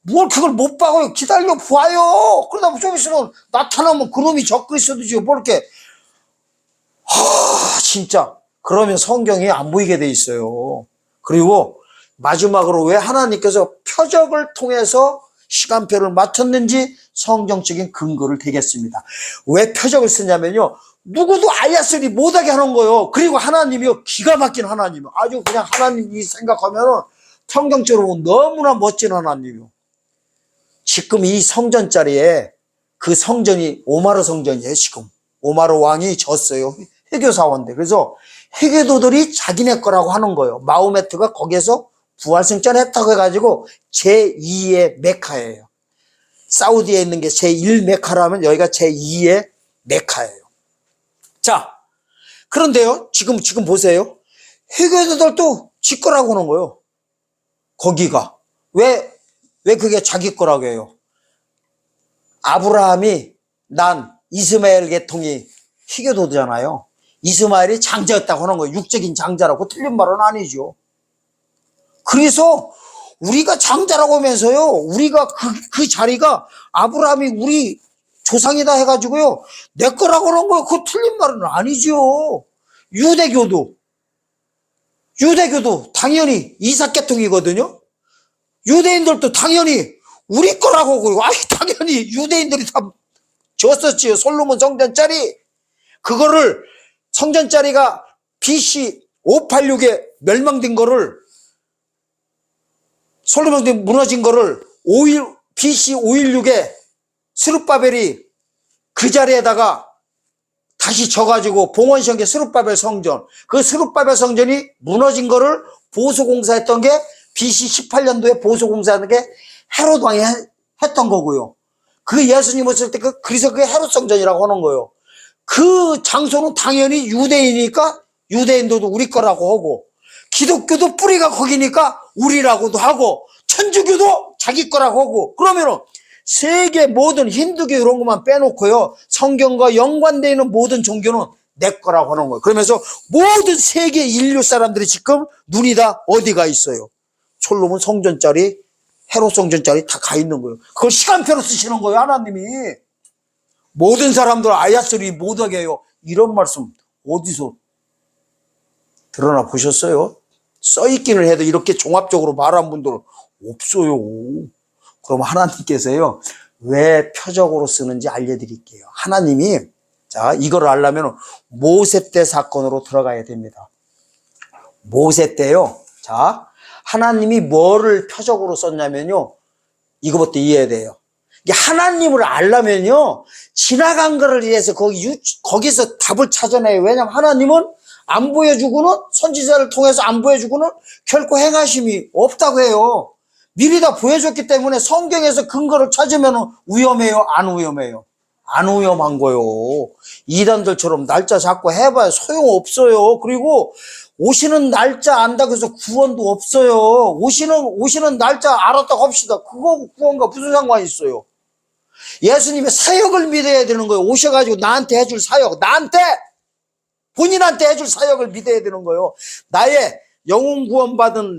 뭘 그걸 못 박아요. 기다려 봐요. 그러다 좀 있으면 나타나면 그놈이 적그리스도지. 뭐 이렇게 진짜 그러면 성경이 안 보이게 돼 있어요. 그리고 마지막으로 왜 하나님께서 표적을 통해서 시간표를 맞췄는지 성경적인 근거를 대겠습니다. 왜 표적을 쓰냐면요, 누구도 아야스리 못하게 하는 거예요. 그리고 하나님이요, 기가 막힌 하나님이요, 아주 그냥 하나님이 생각하면은 성경적으로 너무나 멋진 하나님이요. 지금 이 성전 자리에 그 성전이 오마르 성전이에요. 지금 오마르 왕이 졌어요, 해교사원대. 그래서 해교도들이 자기네 거라고 하는 거예요. 마호메트가 거기에서 부활승천 했다고 해가지고 제2의 메카예요. 사우디에 있는 게 제1 메카라면 여기가 제2의 메카예요. 자, 그런데요, 지금 보세요. 해교도들도 지 거라고 하는 거예요. 거기가 왜 그게 자기 거라고 해요? 아브라함이 난 이스마엘 계통이 히교도잖아요. 이스마엘이 장자였다고 하는 거예요. 육적인 장자라고. 틀린 말은 아니죠. 그래서 우리가 장자라고 하면서요, 우리가 그 자리가 아브라함이 우리 조상이다 해가지고요, 내 거라고 하는 거예요. 그거 틀린 말은 아니죠. 유대교도 당연히 이삭 계통이거든요. 유대인들도 당연히 우리 거라고. 그러고 당연히 유대인들이 다 줬었지요. 솔로몬 성전짜리. 그거를 성전짜리가 BC 586에 멸망된 거를, 솔로몬 무너진 거를 BC 516에 스룹바벨이 그 자리에다가 다시 져가지고 봉헌시한 게 스룹바벨 성전. 그 스룹바벨 성전이 무너진 거를 보수공사했던 게 BC 18년도에 보수공사하는 게 헤롯 왕이 했던 거고요. 그 예수님 오실 때 그래서 그게 헤롯 성전이라고 하는 거예요. 그 장소는 당연히 유대이니까 유대인들도 우리 거라고 하고, 기독교도 뿌리가 거기니까 우리라고도 하고, 천주교도 자기 거라고 하고, 그러면은 세계 모든 힌두교 이런 것만 빼놓고요, 성경과 연관되어 있는 모든 종교는 내 거라고 하는 거예요. 그러면서 모든 세계 인류 사람들이 지금 눈이 다 어디가 있어요? 솔로몬 성전짜리, 헤롯 성전짜리 다 가 있는 거예요. 그걸 시간표로 쓰시는 거예요, 하나님이. 모든 사람들 아야스리 못하게 해요. 이런 말씀 어디서 드러나 보셨어요? 써있기는 해도 이렇게 종합적으로 말한 분들 없어요. 그럼 하나님께서요, 왜 표적으로 쓰는지 알려드릴게요. 하나님이, 자, 이걸 알려면 모세 때 사건으로 들어가야 됩니다. 모세 때요, 자, 하나님이 뭐를 표적으로 썼냐면요, 이거부터 이해해야 돼요. 하나님을 알려면요, 지나간 거를 위해서 거기서 답을 찾아내요. 왜냐하면 하나님은 안 보여주고는, 선지자를 통해서 안 보여주고는 결코 행하심이 없다고 해요. 미리 다 보여줬기 때문에 성경에서 근거를 찾으면 위험해요? 안 위험해요? 안 위험한 거예요. 이단들처럼 날짜 잡고 해봐야 소용없어요. 그리고 오시는 날짜 안다고 해서 구원도 없어요. 오시는 날짜 알았다고 합시다. 그거 구원과 무슨 상관이 있어요? 예수님의 사역을 믿어야 되는 거예요. 오셔가지고 나한테 해줄 사역, 본인한테 해줄 사역을 믿어야 되는 거예요. 나의 영혼 구원받은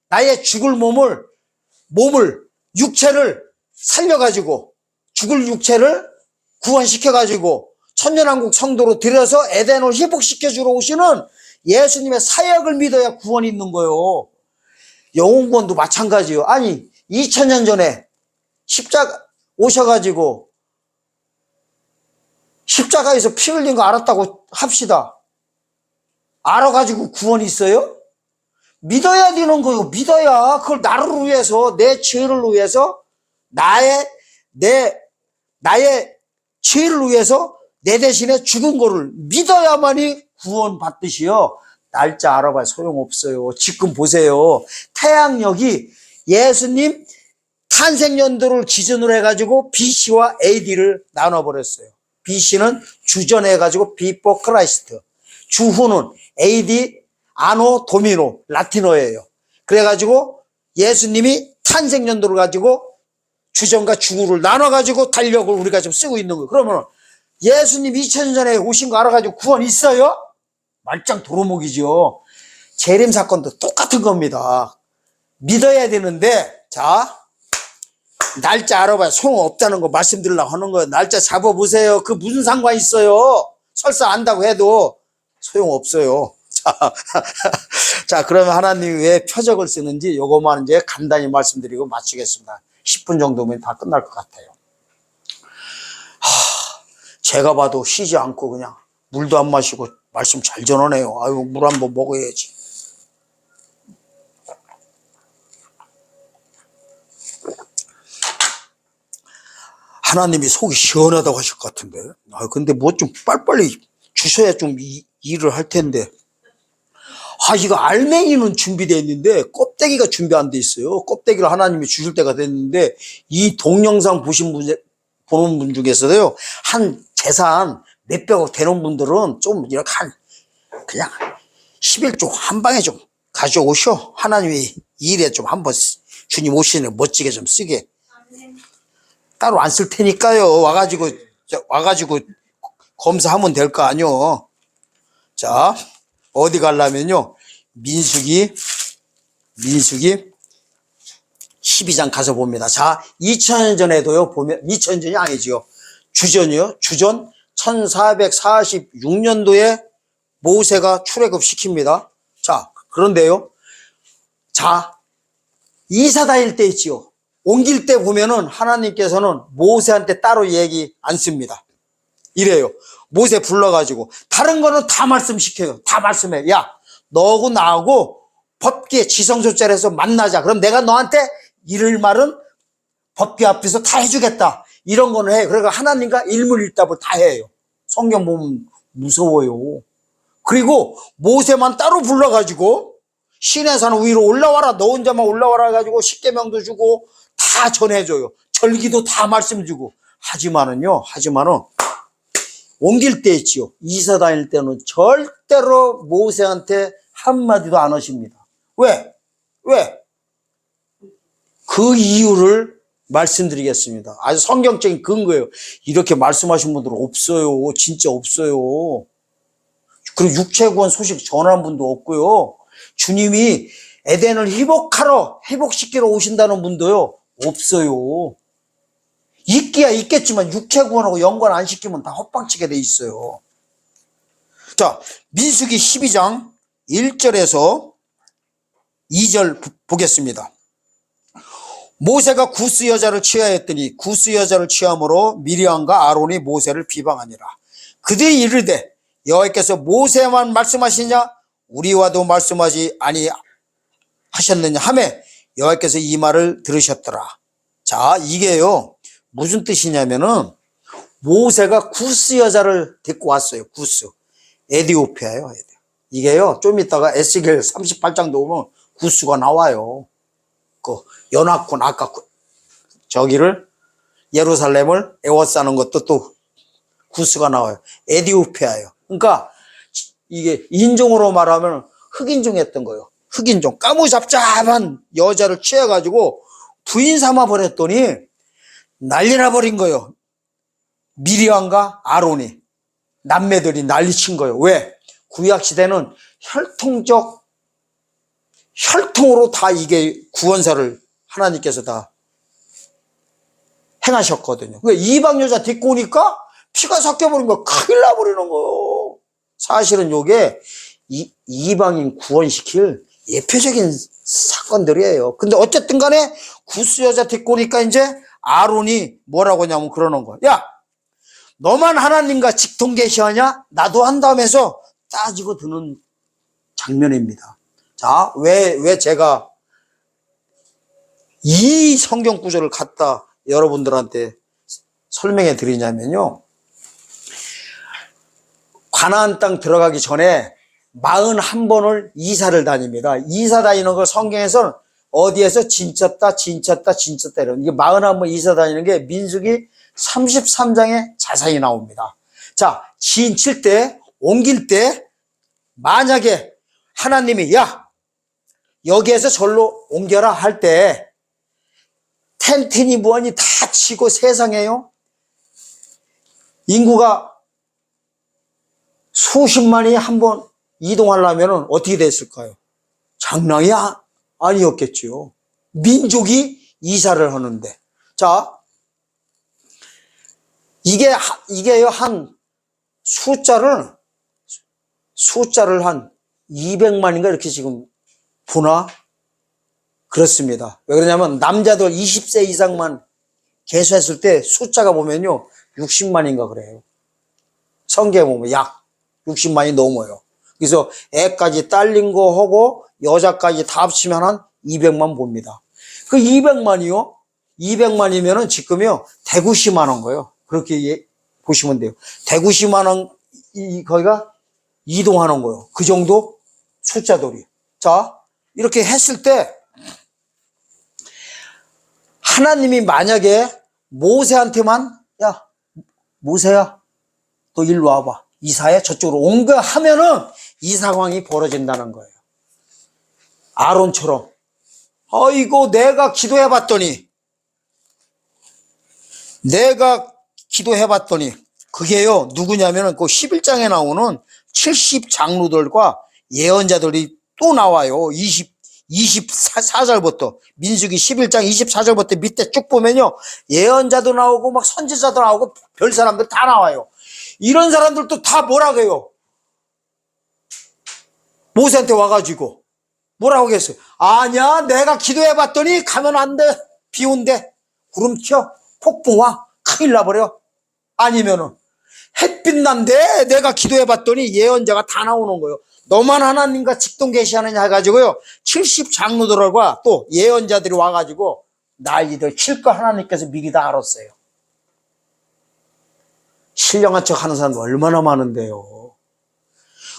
나의 죽을 몸을, 육체를 살려가지고, 죽을 육체를 구원시켜가지고 천년왕국 성도로 들여서 에덴을 회복시켜주러 오시는 예수님의 사역을 믿어야 구원이 있는 거예요. 영혼 구원도 마찬가지예요. 아니, 2000년 전에 십자가 오셔가지고 십자가에서 피 흘린 거 알았다고 합시다. 알아가지고 구원이 있어요? 믿어야 되는 거예요. 믿어야. 그걸 나를 위해서, 내 죄를 위해서, 나의 죄를 위해서 내 대신에 죽은 거를 믿어야만이 구원 받듯이요. 날짜 알아봐야 소용없어요. 지금 보세요. 태양력이 예수님 탄생연도를 기준으로 해가지고 BC와 AD를 나눠버렸어요. BC는 주전해가지고 Before Christ. 주후는 AD, 아노 도미노, 라틴어예요. 그래가지고 예수님이 탄생연도를 가지고 주전과 주후를 나눠가지고 달력을 우리가 지금 쓰고 있는 거예요. 그러면 예수님 2000년 전에 오신 거 알아가지고 구원 있어요? 말짱 도루묵이죠. 재림 사건도 똑같은 겁니다. 믿어야 되는데, 자, 날짜 알아봐야 소용없다는 거 말씀드리려고 하는 거예요. 날짜 잡아보세요. 그 무슨 상관 있어요? 설사 안다고 해도 소용없어요. 자, 그러면 하나님이 왜 표적을 쓰는지 요것만 이제 간단히 말씀드리고 마치겠습니다. 10분 정도면 다 끝날 것 같아요. 제가 봐도 쉬지 않고 그냥 물도 안 마시고 말씀 잘 전하네요. 아유, 물 한번 먹어야지. 하나님이 속이 시원하다고 하실 것 같은데. 아, 근데 뭐 좀 빨리빨리 주셔야 좀 일을 할 텐데. 아, 이거 알맹이는 준비되어 있는데 껍데기가 준비 안 돼 있어요. 껍데기를 하나님이 주실 때가 됐는데 이 동영상 보는 분 중에서도요, 한 재산 몇백억 되는 분들은 좀 이렇게 그냥 11조 한 방에 좀 가져오셔. 하나님이 일에 좀 한번 주님 오시네 멋지게 좀 쓰게. 따로 안 쓸 테니까요. 와가지고 검사하면 될 거 아니요. 자, 어디 가려면요. 민수기 12장 가서 봅니다. 자, 2000년 전에도요, 보면, 2000년 전이 아니지요. 주전 1446년도에 모세가 출애굽시킵니다. 자, 그런데요. 자, 이사 다닐 때 있지요. 옮길 때 보면은 하나님께서는 모세한테 따로 얘기 안 씁니다. 이래요. 모세 불러가지고 다른 거는 다 말씀시켜요. 다 말씀해. 야, 너하고 나하고 법궤 지성소자리에서 만나자. 그럼 내가 너한테 이를 말은 법궤 앞에서 다 해주겠다. 이런 거는 해. 그러니까 하나님과 일물일답을 다 해요. 성경 보면 무서워요. 그리고 모세만 따로 불러가지고 시내산 위로 올라와라. 너 혼자만 올라와라 해가지고 십계명도 주고 다 전해줘요. 절기도 다 말씀 주고. 하지만은 옮길 때 있지요. 이사 다닐 때는 절대로 모세한테 한마디도 안 하십니다. 왜? 그 이유를 말씀드리겠습니다. 아주 성경적인 근거예요. 이렇게 말씀하신 분들은 없어요. 진짜 없어요. 그리고 육체구원 소식 전한 분도 없고요. 주님이 에덴을 회복시키러 오신다는 분도요. 없어요. 있기야 있겠지만 육체구원하고 연관 안 시키면 다 헛방치게 돼 있어요. 자, 민수기 12장 1절에서 2절 보겠습니다. 모세가 구스 여자를 취하였더니 구스 여자를 취함으로 미리암과 아론이 모세를 비방하니라. 그들이 이르되 여호와께서 모세만 말씀하시냐 우리와도 말씀하지 아니하셨느냐 하매 여호와께서 이 말을 들으셨더라. 자, 이게요 무슨 뜻이냐면은 모세가 구스 여자를 데리고 왔어요. 구스 에디오피아예요. 이게요 좀 이따가 에스겔 38장도 보면 구스가 나와요. 그 연합군 아까 저기를 예루살렘을 에워싸는 것도 또 구스가 나와요. 에디오피아예요. 그러니까 이게 인종으로 말하면 흑인종 했던 거예요. 흑인종 까무잡잡한 여자를 취해가지고 부인 삼아 버렸더니 난리 나버린 거예요. 미리암과 아론이 남매들이 난리친 거예요. 왜? 구약시대는 혈통으로 다 이게 구원사를 하나님께서 다 행하셨거든요. 그러니까 이방 여자 데리고 오니까 피가 섞여버린 거 큰일 나버리는 거예요. 사실은 요게 이방인 구원시킬 예표적인 사건들이에요. 근데 어쨌든 간에 구스 여자 데리고 오니까 이제 아론이 뭐라고 하냐면 그러는 거야. 야, 너만 하나님과 직통계시하냐? 나도 한다면서 따지고 드는 장면입니다. 자, 왜 제가 이 성경 구절을 갖다 여러분들한테 설명해 드리냐면요. 가나안 땅 들어가기 전에 41번을 이사를 다닙니다. 이사 다니는 걸 성경에서는 어디에서 진쳤다 이런, 이게 41번 이사 다니는 게 민수기 33장에 자세히 나옵니다. 자, 진칠 때, 옮길 때, 만약에 하나님이, 야, 여기에서 절로 옮겨라 할 때, 텐트니 무언이 다 치고 세상에요, 인구가 수십만이 한번 이동하려면 어떻게 됐을까요? 장난이 아니었겠지요. 민족이 이사를 하는데. 자, 이게요, 한 숫자를 한 200만인가 이렇게 지금 보나? 그렇습니다. 왜 그러냐면 남자들 20세 이상만 계수했을 때 숫자가 보면요 60만인가 그래요. 성경에 보면 약 60만이 넘어요. 그래서 애까지 딸린 거 하고 여자까지 다 합치면 한 200만 봅니다. 그 200만이요? 200만이면은 지금요 대구시만 한 거예요. 그렇게 보시면 돼요. 대구시만 한 거기가 이동하는 거예요. 그 정도 숫자들이. 자, 이렇게 했을 때 하나님이 만약에 모세한테만, 야, 모세야, 너 일로 와봐. 이사해, 저쪽으로 옮겨 하면은 이 상황이 벌어진다는 거예요. 아론처럼. 아이고, 내가 기도해봤더니, 그게요, 누구냐면은 그 11장에 나오는 70장로들과 예언자들이 또 나와요. 24절부터 민수기 11장 24절부터 밑에 쭉 보면요 예언자도 나오고 막 선지자도 나오고 별 사람들 다 나와요. 이런 사람들도 다 뭐라고 해요? 모세한테 와가지고 뭐라고 했어요? 아니야, 내가 기도해봤더니 가면 안 돼. 비 온대, 구름 켜, 폭풍 와, 큰일 나버려. 아니면은 햇빛 난대. 내가 기도해봤더니 예언자가 다 나오는 거예요. 너만 하나님과 직통계시하느냐 해가지고요 70장로들과 또 예언자들이 와가지고 난리들 칠 거 하나님께서 미리 다 알았어요. 신령한 척 하는 사람 얼마나 많은데요.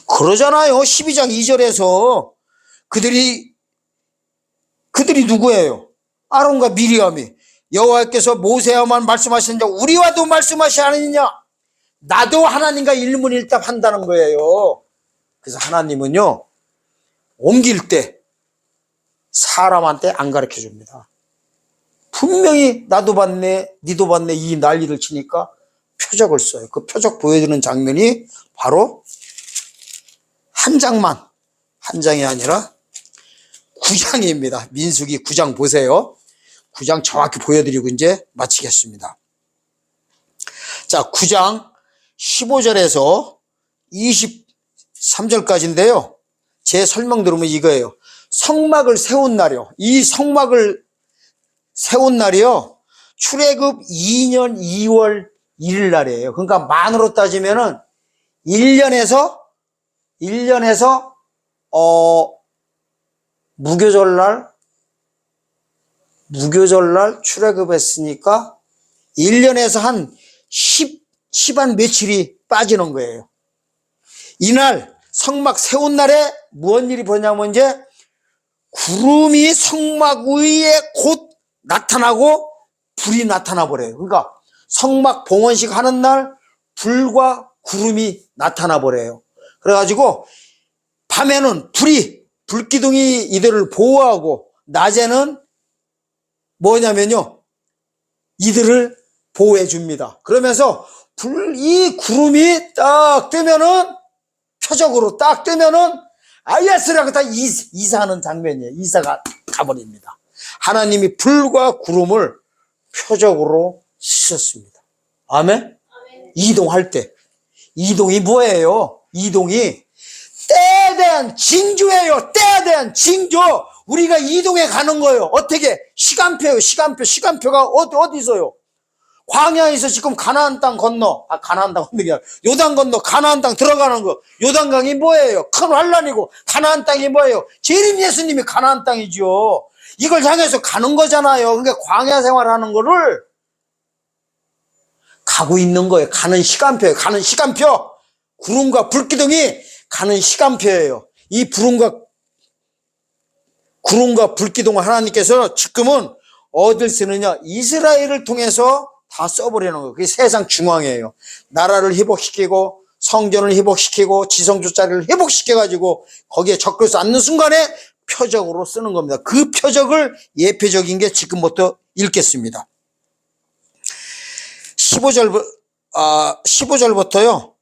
그러잖아요. 12장 2절에서 그들이 누구예요? 아론과 미리암이 여호와께서 모세와만 말씀하시느냐 우리와도 말씀하시느냐, 나도 하나님과 일문일답한다는 거예요. 그래서 하나님은요 옮길 때 사람한테 안 가르쳐 줍니다. 분명히 나도 봤네 니도 봤네 이 난리를 치니까 표적을 써요. 그 표적 보여주는 장면이 바로 한 장이 아니라 9장입니다. 민수기 9장 보세요. 9장 정확히 보여드리고 이제 마치겠습니다. 자, 9장 15절에서 23절까지인데요. 제 설명 들으면 이거예요. 성막을 세운 날이요. 이 성막을 세운 날이요. 출애굽 2년 2월 1일 날이에요. 그러니까 만으로 따지면은 1년에서 무교절날 출애굽했으니까 1년에서 한 10한 며칠이 빠지는 거예요. 이날 성막 세운 날에 무슨 일이 벌어냐면 이제 구름이 성막 위에 곧 나타나고 불이 나타나 버려요. 그러니까 성막 봉헌식 하는 날 불과 구름이 나타나 버려요. 그래가지고 밤에는 불기둥이 이들을 보호하고 낮에는 뭐냐면요 이들을 보호해 줍니다. 그러면서 이 구름이 딱 뜨면은 표적으로 딱 뜨면은 아야스라고 다 이사하는 장면이에요. 이사가 가버립니다. 하나님이 불과 구름을 표적으로 쓰셨습니다. 아멘? 이동할 때 이동이 뭐예요? 이동이 때에 대한 징조예요. 때에 대한 징조. 우리가 이동해 가는 거예요. 어떻게? 시간표가 어디 있어요? 광야에서 지금 가나안 땅 건너, 가나안 땅 건너기 아니라 요단 건너 가나안 땅 들어가는 거. 요단강이 뭐예요? 큰 환란이고 가나안 땅이 뭐예요? 재림 예수님이 가나안 땅이죠. 이걸 향해서 가는 거잖아요. 그러니까 광야 생활하는 거를 가고 있는 거예요. 가는 시간표예요. 가는 시간표. 구름과 불기둥이 가는 시간표예요. 이 구름과 불기둥을 하나님께서 지금은 어딜 쓰느냐? 이스라엘을 통해서 다 써버리는 거예요. 그게 세상 중앙이에요. 나라를 회복시키고 성전을 회복시키고 지성주자리를 회복시켜가지고 거기에 적그리스도 앉는 순간에 표적으로 쓰는 겁니다. 그 표적을 예표적인 게 지금부터 읽겠습니다. 15절부터요.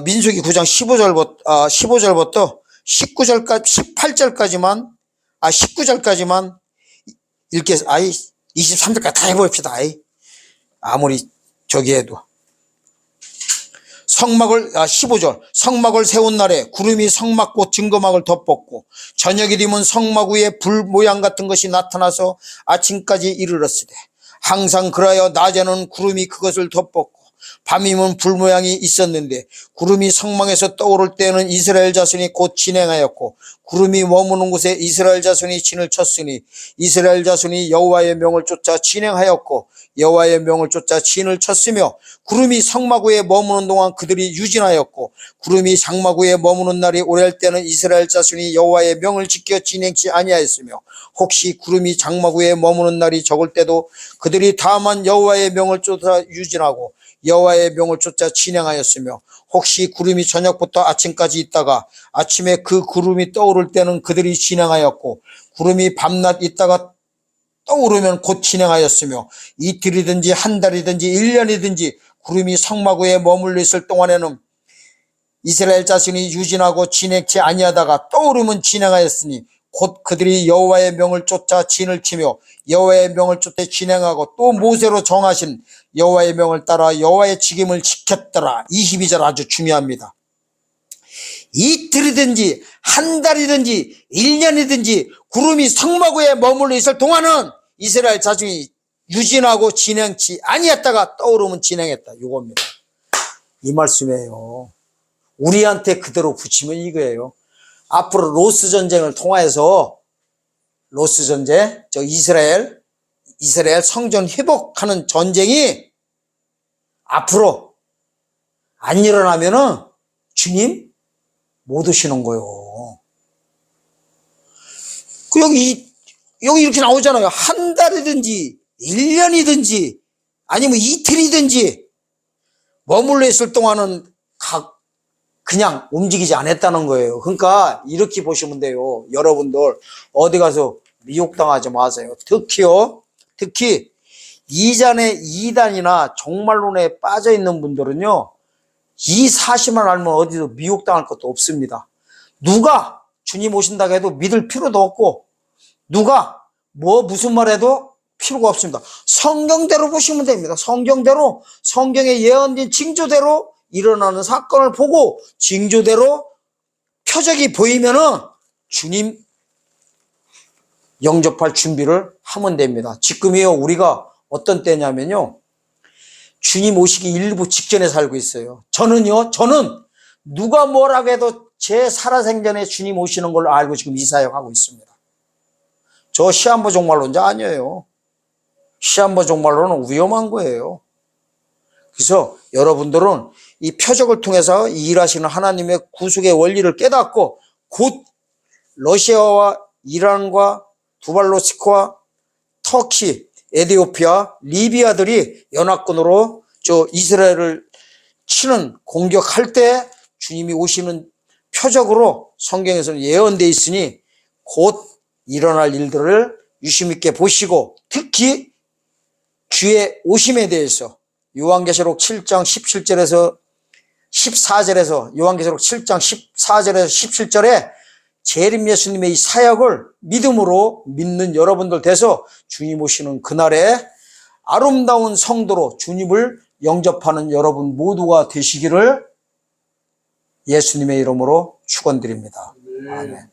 민수기 9장 15절부터 18절까지만 19절까지만 읽겠, 23절까지 다 해봅시다. 아무리 저기 해도. 15절. 성막을 세운 날에 구름이 성막꽃 증거막을 덮었고 저녁이 되면 성막 위에 불 모양 같은 것이 나타나서 아침까지 이르렀으되 항상 그러하여 낮에는 구름이 그것을 덮었고 밤이면 불 모양이 있었는데 구름이 성막에서 떠오를 때에는 이스라엘 자손이 곧 진행하였고 구름이 머무는 곳에 이스라엘 자손이 진을 쳤으니 이스라엘 자손이 여호와의 명을 쫓아 진행하였고 여호와의 명을 쫓아 진을 쳤으며 구름이 성막 위에 머무는 동안 그들이 유진하였고 구름이 장막 위에 머무는 날이 오래할 때는 이스라엘 자손이 여호와의 명을 지켜 진행치 아니하였으며 혹시 구름이 장막 위에 머무는 날이 적을 때도 그들이 다만 여호와의 명을 쫓아 유진하고 여호와의 명을 쫓아 진행하였으며 혹시 구름이 저녁부터 아침까지 있다가 아침에 그 구름이 떠오를 때는 그들이 진행하였고 구름이 밤낮 있다가 떠오르면 곧 진행하였으며 이틀이든지 한 달이든지 1년이든지 구름이 성막 위에 머물러 있을 동안에는 이스라엘 자손이 유진하고 진행치 아니하다가 떠오르면 진행하였으니 곧 그들이 여호와의 명을 쫓아 진을 치며 여호와의 명을 쫓아 진행하고 또 모세로 정하신 여호와의 명을 따라 여호와의 직임을 지켰더라. 22절 아주 중요합니다. 이틀이든지 한 달이든지 1년이든지 구름이 성막 위에 머물러 있을 동안은 이스라엘 자손이 유진하고 진행치 아니했다가 떠오르면 진행했다. 이겁니다. 이 말씀이에요. 우리한테 그대로 붙이면 이거예요. 앞으로 로스 전쟁을 통하여서 로스 전쟁, 이스라엘 성전 회복하는 전쟁이 앞으로 안 일어나면은 주님 못 오시는 거요. 여기 이렇게 나오잖아요. 한 달이든지 1년이든지 아니면 이틀이든지 머물러 있을 동안은 그냥 움직이지 않았다는 거예요. 그러니까 이렇게 보시면 돼요. 여러분들 어디 가서 미혹당하지 마세요. 특히 이전에 이단이나 종말론에 빠져 있는 분들은요, 이 사실만 알면 어디도 미혹당할 것도 없습니다. 누가 주님 오신다고 해도 믿을 필요도 없고 누가 무슨 말 해도 필요가 없습니다. 성경대로 보시면 됩니다. 성경대로 성경에 예언된 징조대로 일어나는 사건을 보고 징조대로 표적이 보이면은 주님 영접할 준비를 하면 됩니다. 지금이요, 우리가 어떤 때냐면요, 주님 오시기 일부 직전에 살고 있어요. 저는 누가 뭐라고 해도 제 살아생전에 주님 오시는 걸로 알고 지금 이 사역하고 있습니다. 저 시한부 종말론자 아니에요. 시한부 종말론은 위험한 거예요. 그래서 여러분들은 이 표적을 통해서 일하시는 하나님의 구속의 원리를 깨닫고 곧 러시아와 이란과 두발로스크와 터키, 에티오피아, 리비아들이 연합군으로 이스라엘을 치는 공격할 때 주님이 오시는 표적으로 성경에서는 예언되어 있으니 곧 일어날 일들을 유심 있게 보시고 특히 주의 오심에 대해서 요한계시록 7장 17절에서 14절에서 요한계시록 7장 14절에서 17절에 재림 예수님의 이 사역을 믿음으로 믿는 여러분들 돼서 주님 오시는 그날에 아름다운 성도로 주님을 영접하는 여러분 모두가 되시기를 예수님의 이름으로 축원드립니다. 아멘.